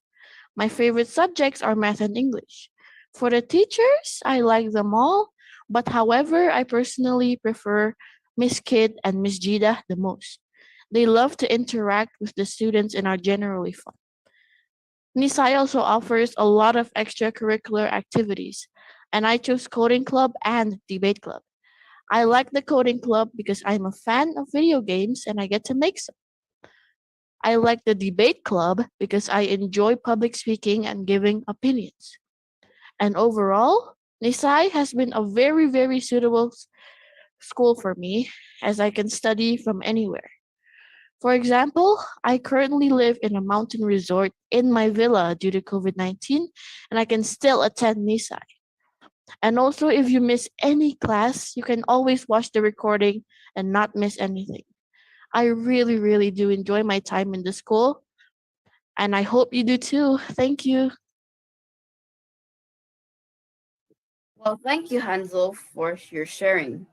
My favorite subjects are math and English. For the teachers, I like them all, but however, I personally prefer Miss Kid and Miss Jida the most. They love to interact with the students and are generally fun. Nisai also offers a lot of extracurricular activities, and I chose coding club and debate club. I like the coding club because I'm a fan of video games and I get to make some. I like the debate club because I enjoy public speaking and giving opinions. And overall, Nisai has been a very, very suitable school for me as I can study from anywhere. For example, I currently live in a mountain resort in my villa due to COVID-19, and I can still attend Nisai. And also, if you miss any class, you can always watch the recording and not miss anything. I really, really do enjoy my time in the school, and I hope you do too. Thank you. Well, thank you, Hansel, for your sharing.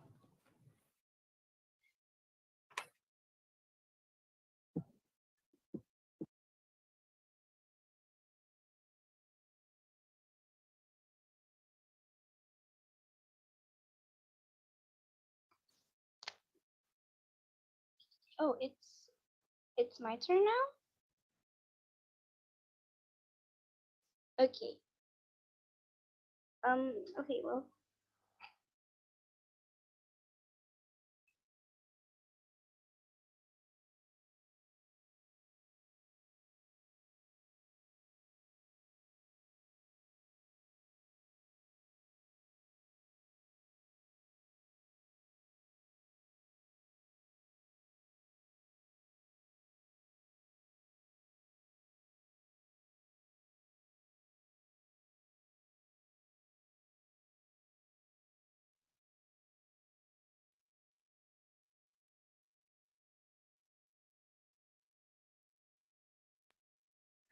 Oh, it's my turn now? Okay. Okay, well,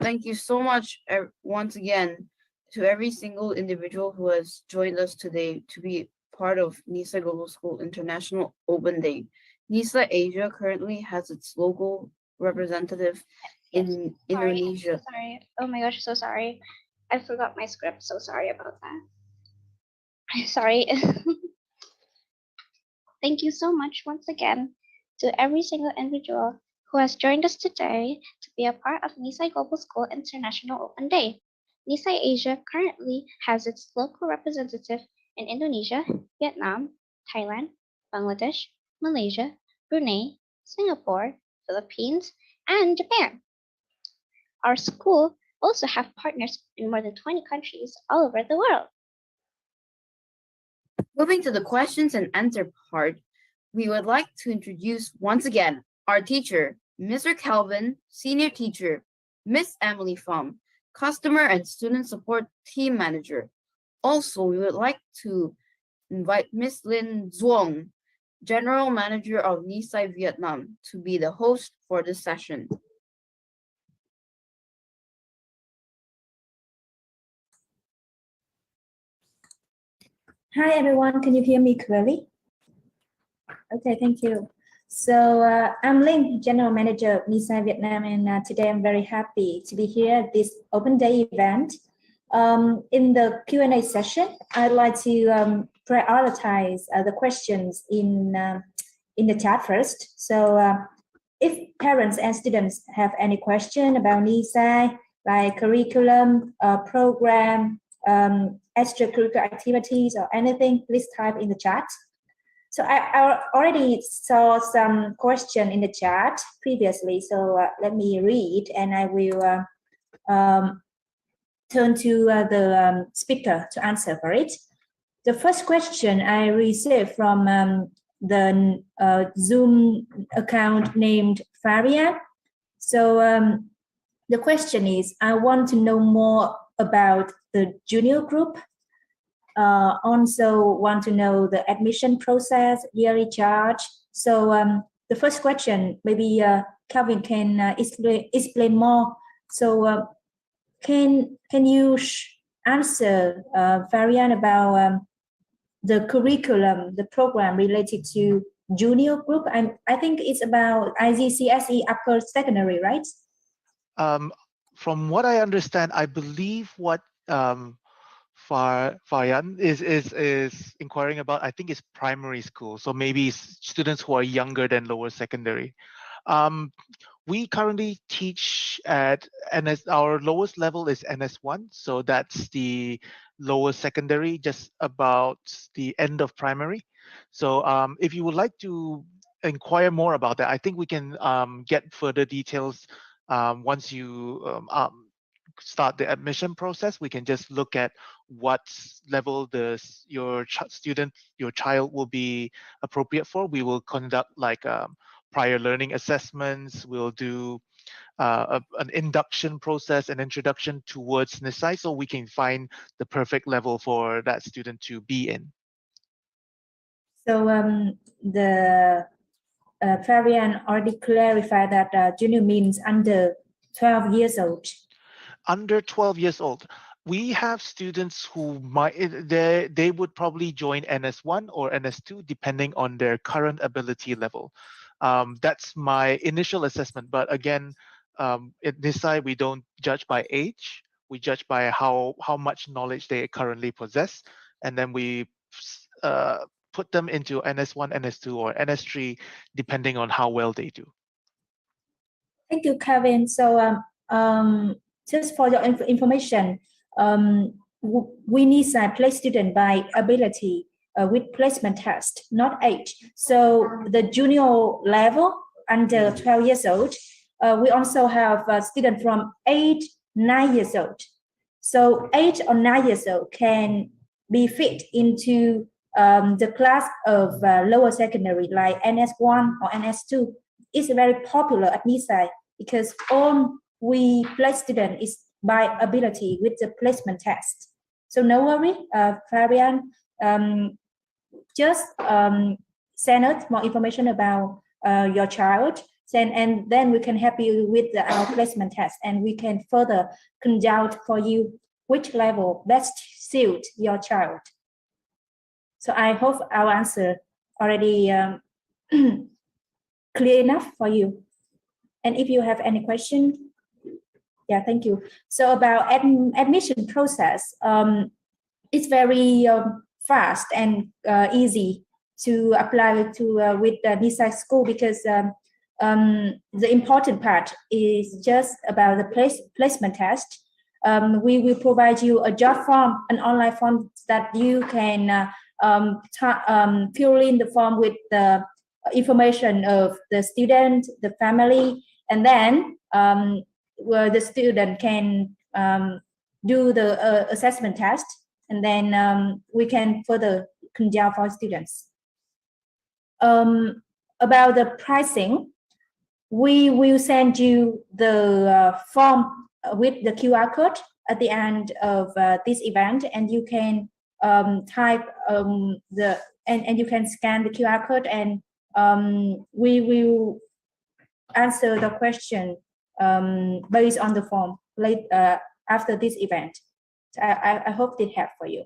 Thank you so much once again to every single individual who has joined us today to be part of Nisai Global School International Open Day. Nisai Asia currently has its local representative yes. in Sorry, I'm so Indonesia. sorry. Oh my gosh, so sorry. I forgot my script. So sorry about that. Sorry. Thank you so much once again to every single individual who has joined us today to be a part of Nisai Global School International Open Day. Nisai Asia currently has its local representative in Indonesia, Vietnam, Thailand, Bangladesh, Malaysia, Brunei, Singapore, Philippines, and Japan. Our school also have partners in more than 20 countries all over the world. Moving to the questions and answer part, we would like to introduce once again our teacher, Mr. Calvin, senior teacher, Miss Emily Pham, customer and student support team manager. Also, we would like to invite Miss Lin Duong, general manager of Nisai Vietnam, to be the host for this session. Hi everyone, can you hear me clearly? Okay, thank you. So I'm Linh, General Manager of Nisai Vietnam, and today I'm very happy to be here at this Open Day event. In the Q&A session, I'd like to prioritize the questions in the chat first. So if parents and students have any question about Nisai, like curriculum, program, extracurricular activities or anything, please type in the chat. So I already saw some question in the chat previously, so let me read and I will turn to the speaker to answer for it. The first question I received from the Zoom account named Faria. So the question is, I want to know more about the junior group. Also want to know the admission process, yearly charge. So the first question, maybe Calvin can explain more. So can you answer Varian about the curriculum, the program related to junior group? I think it's about IGCSE upper secondary, right? From what I understand, I believe what Fayan is inquiring about, I think it's primary school. So maybe students who are younger than lower secondary. We currently teach at NS, our lowest level is NS1. So that's the lower secondary, just about the end of primary. So if you would like to inquire more about that, I think we can get further details once you start the admission process. We can just look at what level your child will be appropriate for. We will conduct like prior learning assessments. We'll do an induction process, an introduction towards Nisai, so we can find the perfect level for that student to be in. So the Fabian already clarified that junior means under 12 years old. Under 12 years old. We have students who might, they would probably join NS1 or NS2 depending on their current ability level. That's my initial assessment. But again, at Nisai, we don't judge by age. We judge by how much knowledge they currently possess. And then we put them into NS1, NS2, or NS3, depending on how well they do. Thank you, Kevin. So just for your information, we need to place student by ability with placement test, not age. So the junior level under 12 years old, we also have a student from 9 years old. So 8 or 9 years old can be fit into the class of lower secondary like NS1 or NS2. It's very popular at Nisai because all we place student is by ability with the placement test. So no worry, Fabian, just send us more information about your child, and then we can help you with our placement test, and we can further conduct for you which level best suit your child. So I hope our answer already clear enough for you. And if you have any question, yeah, thank you. So about admission process, it's very fast and easy to apply to with the Nisai school because the important part is just about the placement test. We will provide you a job form, an online form that you can fill in the form with the information of the student, the family, and then where the student can do the assessment test, and then we can further conduct for students. About the pricing, we will send you the form with the QR code at the end of this event, and you can type and you can scan the QR code, and we will answer the question based on the form after this event. So I hope it helped for you.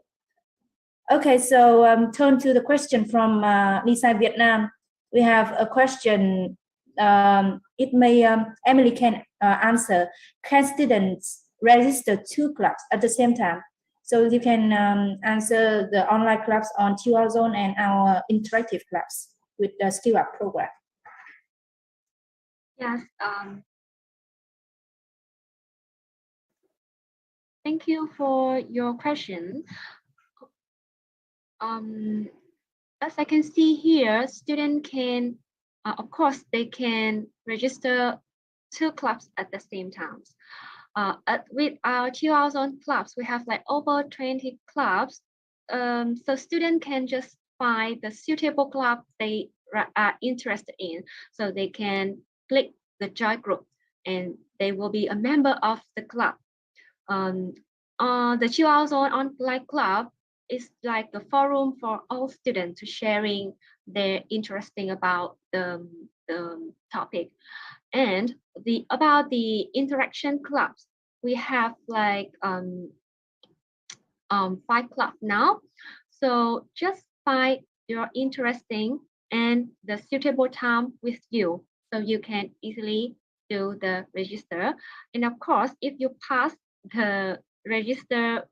Okay, so turn to the question from Nisai Vietnam. We have a question. It may Emily can answer. Can students register 2 clubs at the same time? So you can answer the online clubs on QR Zone and our interactive clubs with the Skill Up program. Yes. Thank you for your question. As I can see here, students can, of course, they can register 2 clubs at the same time. With our QR Zone clubs, we have like over 20 clubs. So students can just find the suitable club they are interested in. So they can click the join group and they will be a member of the club. The QR Zone online club is like a forum for all students to sharing their interesting about the topic. And about the interaction clubs, we have like 5 clubs now. So just find your interesting and the suitable time with you, so you can easily do the register. And of course, if you pass the register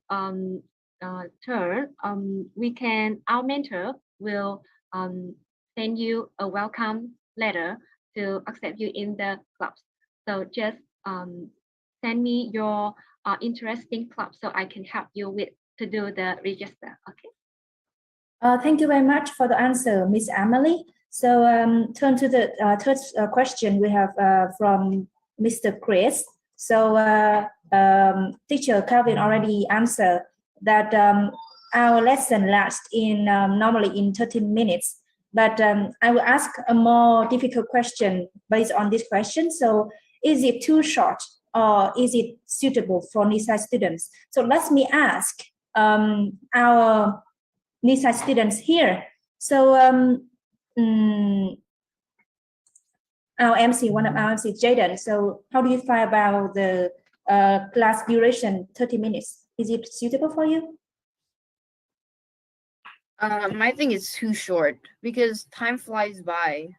turn, our mentor will send you a welcome letter to accept you in the clubs. So just send me your interesting club so I can help you to do the register. Okay. Thank you very much for the answer, Miss Emily. So turn to the third question we have from Mr. Chris. So teacher Calvin already answered that our lesson lasts in normally in 13 minutes. but I will ask a more difficult question based on this question. So is it too short or is it suitable for Nisai students? So let me ask our Nisai students here. So our MC, one of our MC, Jaden. So how do you feel about the class duration, 30 minutes? Is it suitable for you? I think it's too short because time flies by.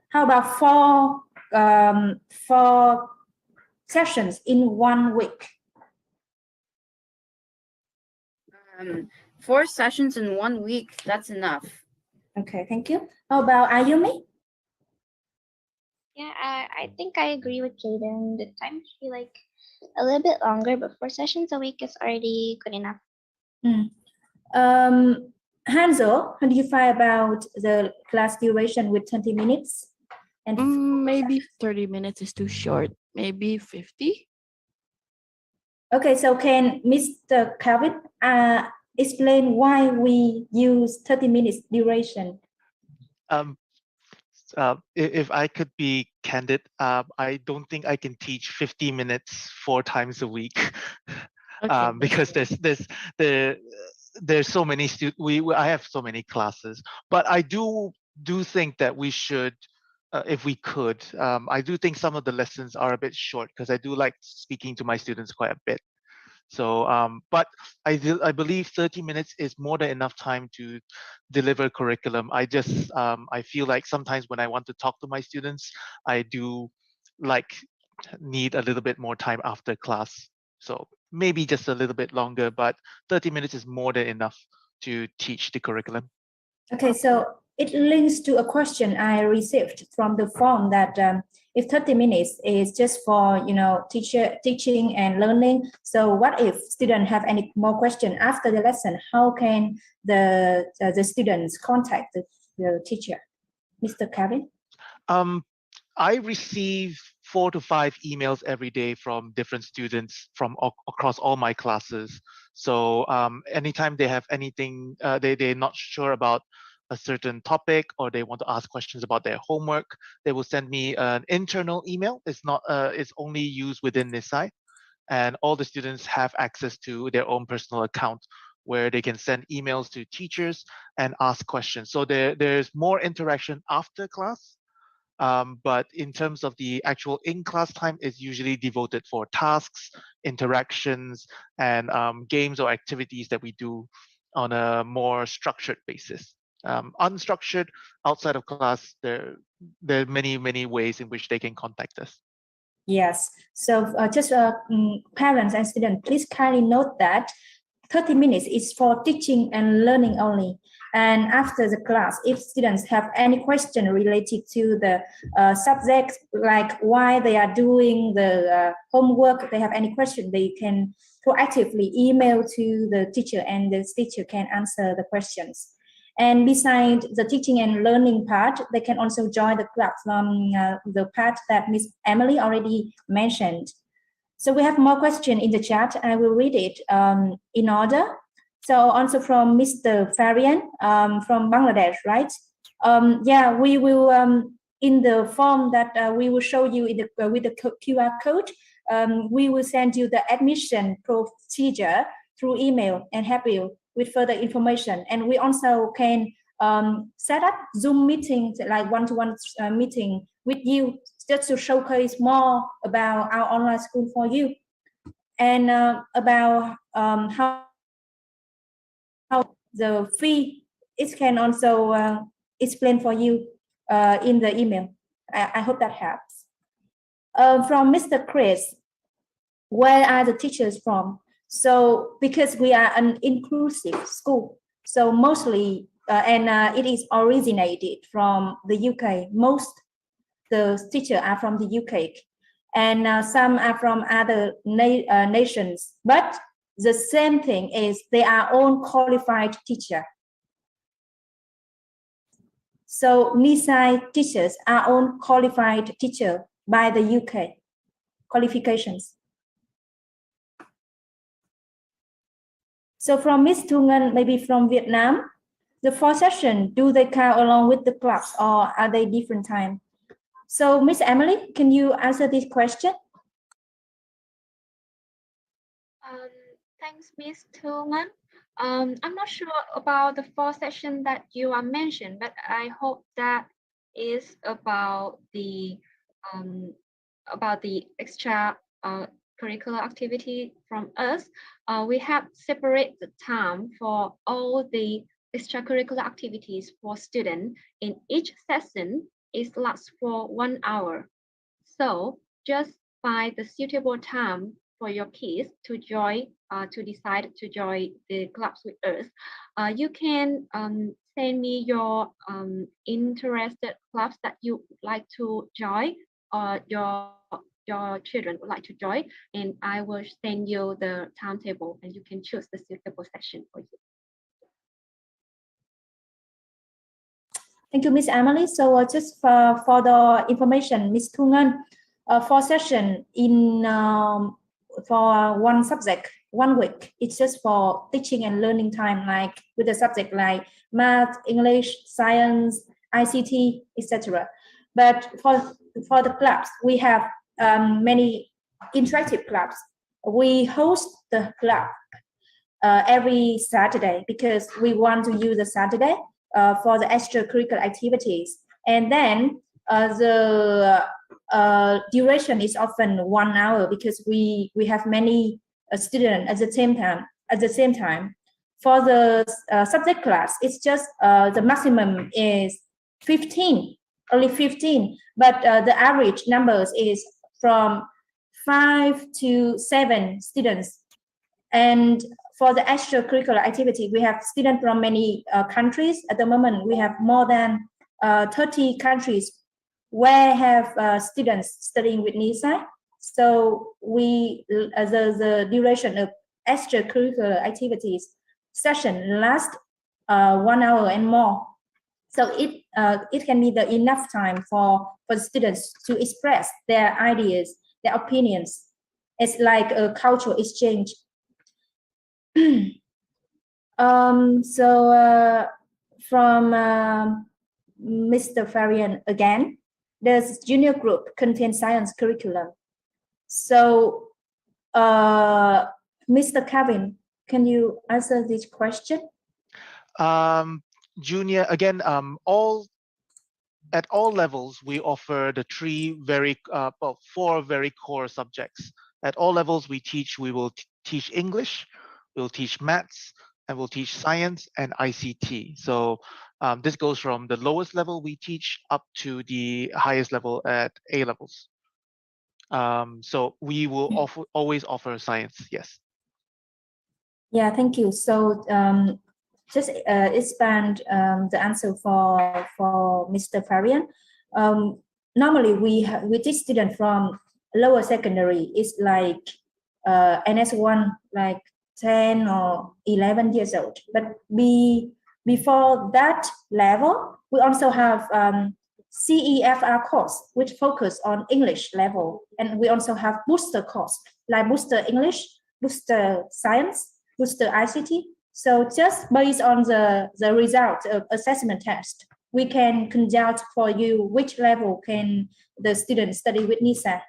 How about four sessions in 1 week? 4 sessions in 1 week, that's enough. Okay, thank you. How about Ayumi? Yeah, I think I agree with Jaden. The time should be like a little bit longer, but 4 sessions a week is already good enough. Hansel, how do you feel about the class duration with 20 minutes? And Maybe 30 minutes is too short. Maybe 50. Okay, so can Mr. Calvin explain why we use 30 minutes duration? If I could be candid, I don't think I can teach 50 minutes 4 times a week. Okay. Because there's so many I have so many classes, but I do think that we should, if we could, I do think some of the lessons are a bit short because I do like speaking to my students quite a bit. So, but I believe 30 minutes is more than enough time to deliver curriculum. I just, I feel like sometimes when I want to talk to my students, I do need a little bit more time after class. So maybe just a little bit longer, but 30 minutes is more than enough to teach the curriculum. Okay, so it links to a question I received from the form that if 30 minutes is just for teaching and learning, so what if students have any more question after the lesson? How can the students contact the teacher? Mr. Kevin? I receive 4 to 5 emails every day from different students from across all my classes. So anytime they have anything, they're not sure about a certain topic or they want to ask questions about their homework, they will send me an internal email. It's only used within Nisai, and all the students have access to their own personal account where they can send emails to teachers and ask questions. So there's more interaction after class. But in terms of the actual in-class time, is usually devoted for tasks, interactions, and games or activities that we do on a more structured basis. Unstructured, outside of class, there are many ways in which they can contact us. Yes, so just parents and students, please kindly note that 30 minutes is for teaching and learning only. And after the class, if students have any question related to the subject, like why they are doing the homework, they have any question, they can proactively email to the teacher and the teacher can answer the questions. And beside the teaching and learning part, they can also join the club from the part that Miss Emily already mentioned. So we have more questions in the chat. I will read it in order. So also from Mr. Farian from Bangladesh, right? Yeah, we will in the form that we will show you in the, with the QR code. We will send you the admission procedure through email and help you with further information. And we also can set up Zoom meetings, like one-to-one meeting with you, just to showcase more about our online school for you, and about how the fee, it can also explain for you in the email. I hope that helps. From Mr. Chris, where are the teachers from? So because we are an inclusive school, so mostly, it is originated from the UK. Most the teachers are from the UK, and some are from other nations. But the same thing is they are all qualified teacher. So Nisai teachers are all qualified teacher by the UK qualifications. So from Miss Thu Ngân, maybe from Vietnam, the 4 sessions, do they count along with the clubs or are they different time? So Miss Emily, can you answer this question? Thanks, Miss Thu Ngân. I'm not sure about the 4 sessions that you are mentioned, but I hope that is about the extra curricular activity from us. We have separate the time for all the extracurricular activities for students. In each session, it lasts for 1 hour. So just find the suitable time for your kids to join, to decide to join the clubs with us. You can send me your interested clubs that you would like to join, or your children would like to join, and I will send you the timetable and you can choose the suitable session for you. Thank you, Miss Emily. So just for the information, Miss Thu Ngân, 4 sessions in for one subject, 1 week. It's just for teaching and learning time, like with a subject like math, English, science, ICT, etc. But for the clubs, we have many interactive clubs. We host the club every Saturday because we want to use the Saturday for the extracurricular activities. And then the duration is often 1 hour because we have many students at the same time. For the subject class, it's just the maximum is 15, only 15, but the average numbers is from 5 to 7 students. And for the extracurricular activity, we have students from many countries. At the moment, we have more than 30 countries where have students studying with Nisai. So the duration of extracurricular activities session lasts 1 hour and more. So it can be the enough time for the students to express their ideas, their opinions. It's like a cultural exchange. From Mr. Farian again, the junior group contains science curriculum. So, Mr. Kevin, can you answer this question? Junior, again, at all levels, we offer the 4 very core subjects. At all levels we will teach English, we'll teach maths, and we'll teach science and ICT. So this goes from the lowest level we teach up to the highest level at A levels. So we will always offer science, yes. Yeah, thank you. So just expand the answer for Mr. Farian. Normally we teach students from lower secondary. It's like NS1, like 10 or 11 years old. But before that level, we also have CEFR course, which focus on English level. And we also have booster course, like booster English, booster science, booster ICT. So just based on the result of assessment test, we can conduct for you which level can the student study with Nisai.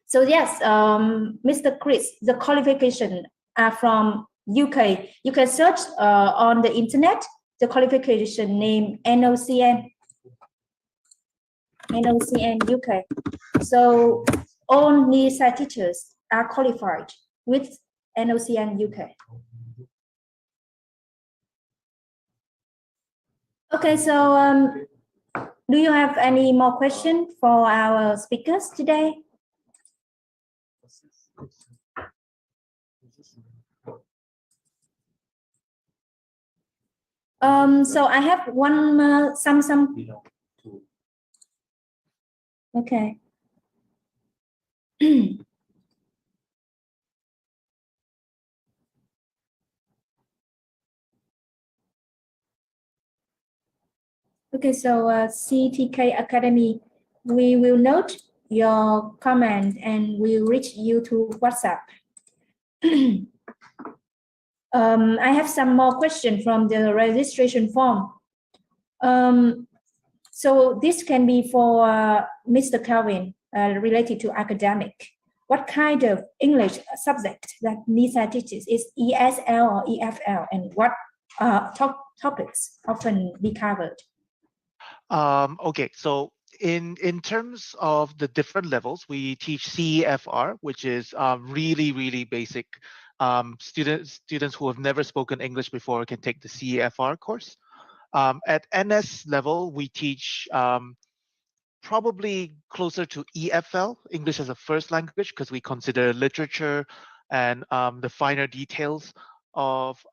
So yes, Mr. Chris, the qualification are from UK. You can search on the internet the qualification name NOCN UK. So all Nisai teachers are qualified with NOCN UK. Okay, so do you have any more questions for our speakers today? So I have one some. Okay. Okay, so CTK Academy, we will note your comment and we'll reach you to WhatsApp. I have some more questions from the registration form. So this can be for Mr. Calvin, related to academic. What kind of English subject that Nisai teaches? Is ESL or EFL, and what topics often be covered? Okay, so in terms of the different levels, we teach CEFR, which is really basic. Students who have never spoken English before can take the CEFR course. At NS level, we teach probably closer to EFL, English as a first language, because we consider literature and the finer details of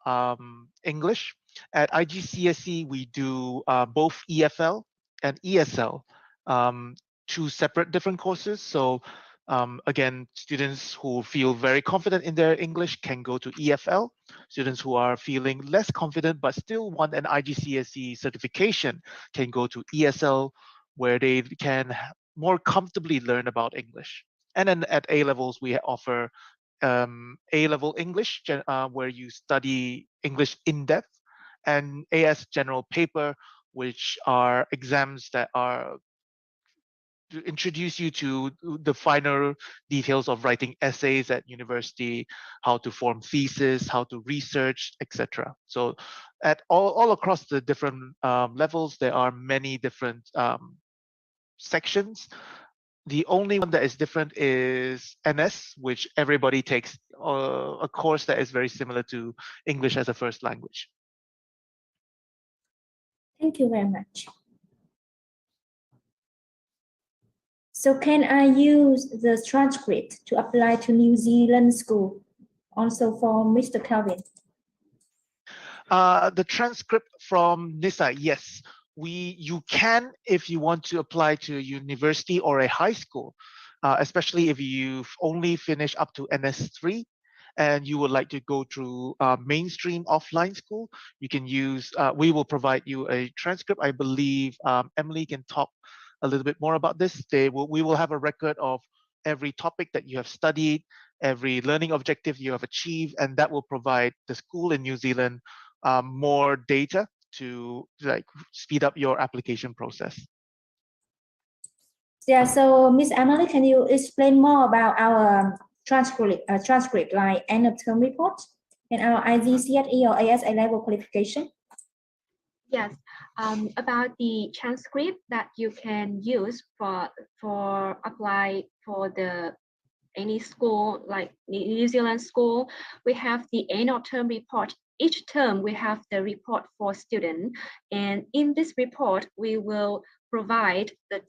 English. At IGCSE, we do both EFL and ESL, two separate different courses. So again, students who feel very confident in their English can go to EFL. Students who are feeling less confident but still want an IGCSE certification can go to ESL, where they can more comfortably learn about English. And then at A levels, we offer A-level English, where you study English in depth, and AS general paper, which are exams that are to introduce you to the finer details of writing essays at university, how to form thesis, how to research, etc. So at all across the different levels, there are many different sections. The only one that is different is NS, which everybody takes a course that is very similar to English as a first language. Thank you very much. So can I use the transcript to apply to New Zealand school, also for Mr. Calvin? The transcript from Nisai, yes. You can, if you want to apply to a university or a high school, especially if you've only finished up to NS3 and you would like to go through mainstream offline school, you can use, we will provide you a transcript. I believe Emily can talk a little bit more about this. We will have a record of every topic that you have studied, every learning objective you have achieved, and that will provide the school in New Zealand more data to speed up your application process. Yeah, so Miss Emily, can you explain more about our transcript like end of term report and our IGCSE or ASA level qualification? Yes, about the transcript that you can use for apply for any school like New Zealand school, we have the annual term report. Each term we have the report for student, and in this report we will provide the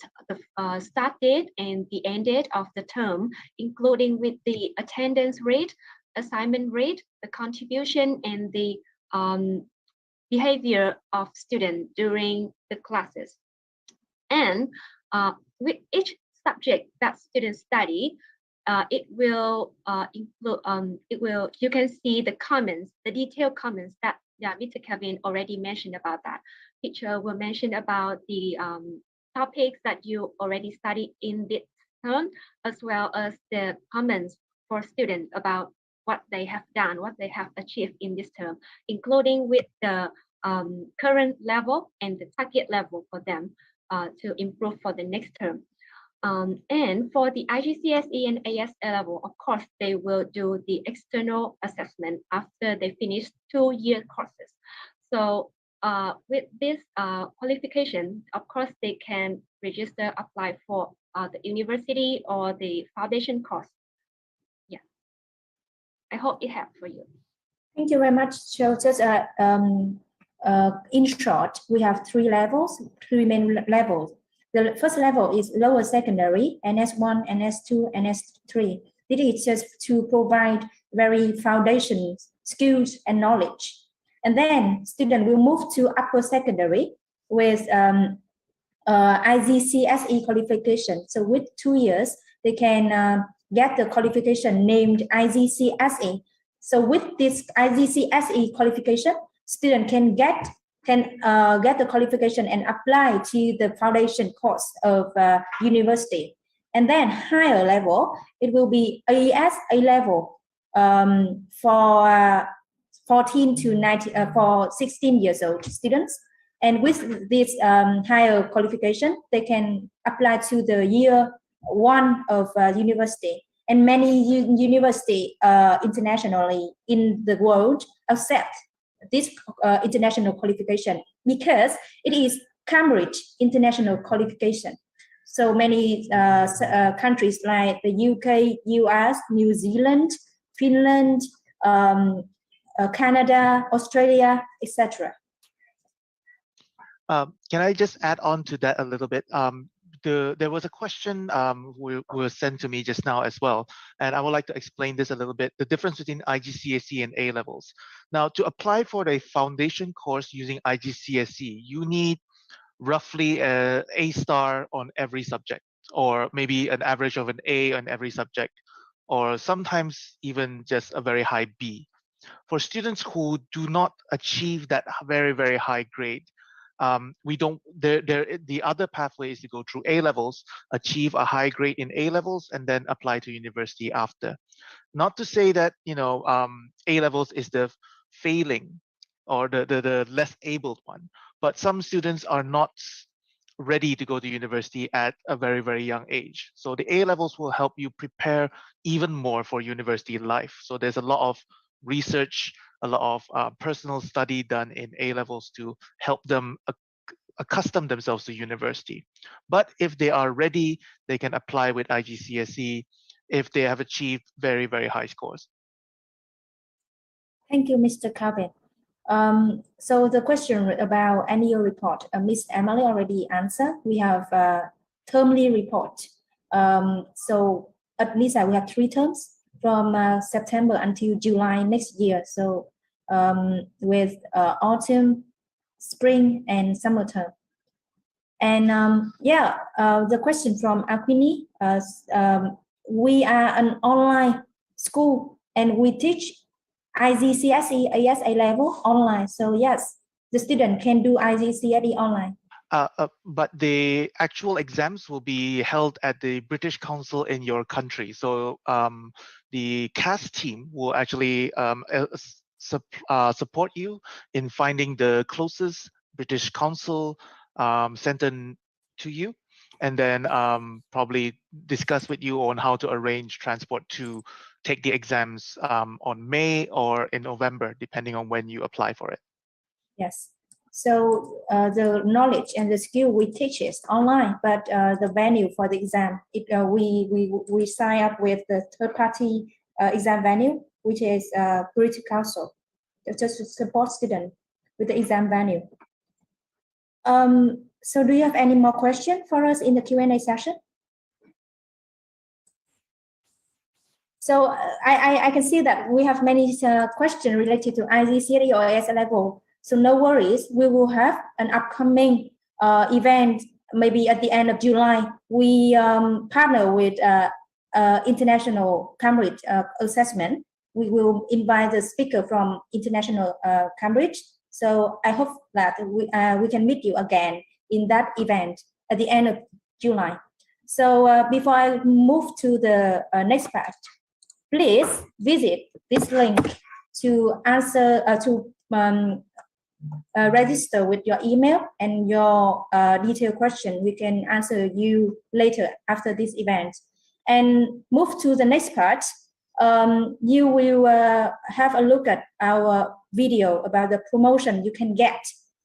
start date and the end date of the term, including with the attendance rate, assignment rate, the contribution, and the behavior of students during the classes. And with each subject that students study, it will include you can see the comments, the detailed comments that Mr. Kevin already mentioned about that. Teacher will mention about the topics that you already studied in this term, as well as the comments for students about what they have done, what they have achieved in this term, including with the current level and the target level for them to improve for the next term. And for the IGCSE and AS level, of course, they will do the external assessment after they finish 2-year courses. So with this qualification, of course, they can register, apply for the university or the foundation course. Yeah, I hope it helped for you. Thank you very much. So just in short, we have three main levels. The first level is lower secondary, NS1, NS2, NS3. This is just to provide very foundation skills and knowledge. And then student will move to upper secondary with IGCSE qualification. So with 2 years, they can get the qualification named IGCSE. So with this IGCSE qualification, student can get the qualification and apply to the foundation course of university. And then higher level, it will be AS A level for 14 to 19 for 16 years old students. And with this higher qualification, they can apply to the year one of university. And many university internationally in the world accept this international qualification because it is Cambridge international qualification. So many countries like the UK, US, New Zealand, Finland, Canada, Australia, etc. Can I just add on to that a little bit? There was a question was sent to me just now as well, and I would like to explain this a little bit, the difference between IGCSE and A levels. Now, to apply for a foundation course using IGCSE, you need roughly a star on every subject, or maybe an average of an A on every subject, or sometimes even just a very high B. For students who do not achieve that very, very high grade, the other pathway is to go through A levels, achieve a high grade in A levels, and then apply to university after. Not to say that A levels is the failing or the less able one, but some students are not ready to go to university at a very, very young age. So the A levels will help you prepare even more for university life. So there's a lot of research, a lot of personal study done in A levels to help them accustom themselves to university. But if they are ready, they can apply with IGCSE if they have achieved very, very high scores. Thank you, Mr. Calvin. So the question about annual report, Ms. Emily already answered. We have a termly report. So at Nisai, we have 3 terms from September until July next year. So with autumn, spring, and summer term. And the question from Aquini, we are an online school and we teach IGCSE, ASA level online. So yes, the student can do IGCSE online. But the actual exams will be held at the British Council in your country. So the CAS team will actually support you in finding the closest British Council center to you, and then probably discuss with you on how to arrange transport to take the exams on May or in November, depending on when you apply for it. Yes. So the knowledge and the skill we teach is online, but the venue for the exam, we sign up with the third-party exam venue, which is British Council, just to support students with the exam venue. So do you have any more questions for us in the Q&A session? So I can see that we have many questions related to IGCSE or AS level. So no worries, we will have an upcoming event maybe at the end of July. We partner with International Cambridge Assessment. We will invite the speaker from International Cambridge. So I hope that we can meet you again in that event at the end of July. So before I move to the next part, please visit this link to answer register with your email and your detailed question. We can answer you later after this event. And move to the next part. You will have a look at our video about the promotion you can get,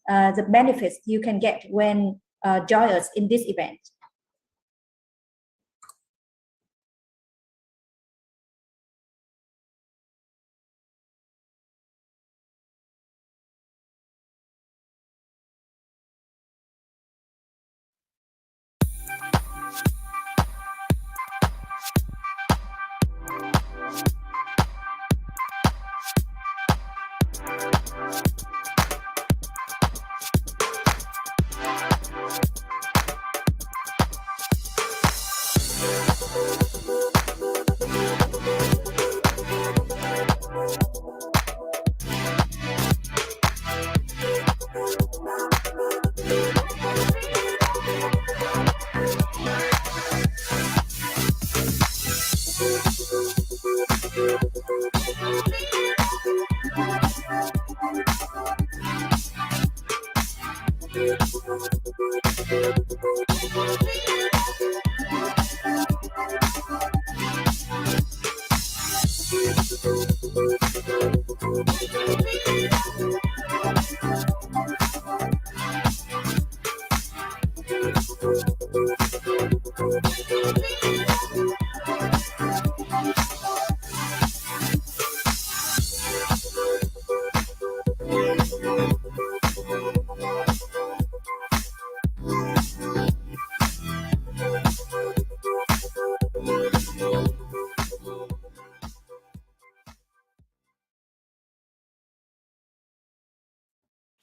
the benefits you can get when join us in this event.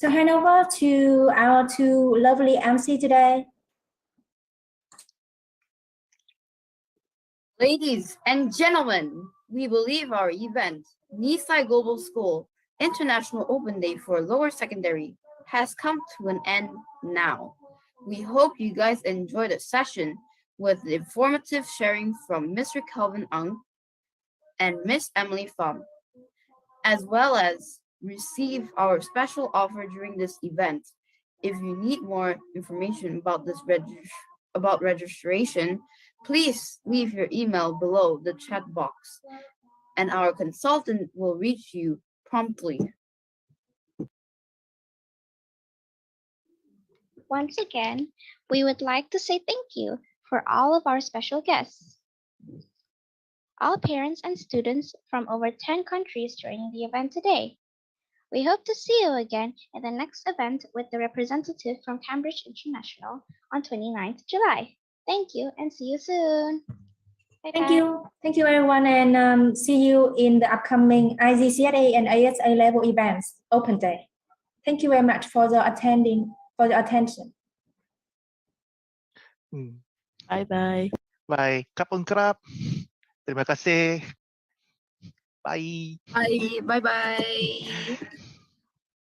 So hand over to our two lovely MC today. Ladies and gentlemen, we believe our event, Nisai Global School International Open Day for Lower Secondary, has come to an end now. We hope you guys enjoyed the session with the informative sharing from Mr. Kelvin Ung and Miss Emily Pham, as well as receive our special offer during this event. If you need more information about this registration, please leave your email below the chat box, and our consultant will reach you promptly. Once again, we would like to say thank you for all of our special guests. All parents and students from over 10 countries joining the event today. We hope to see you again at the next event with the representative from Cambridge International on 29th July. Thank you and see you soon. Thank you everyone, and see you in the upcoming IGCSE and ISA level events open day. Thank you very much for the attention. Bye bye. Bye. Kapon krap. Terima kasih. Bye. Bye bye.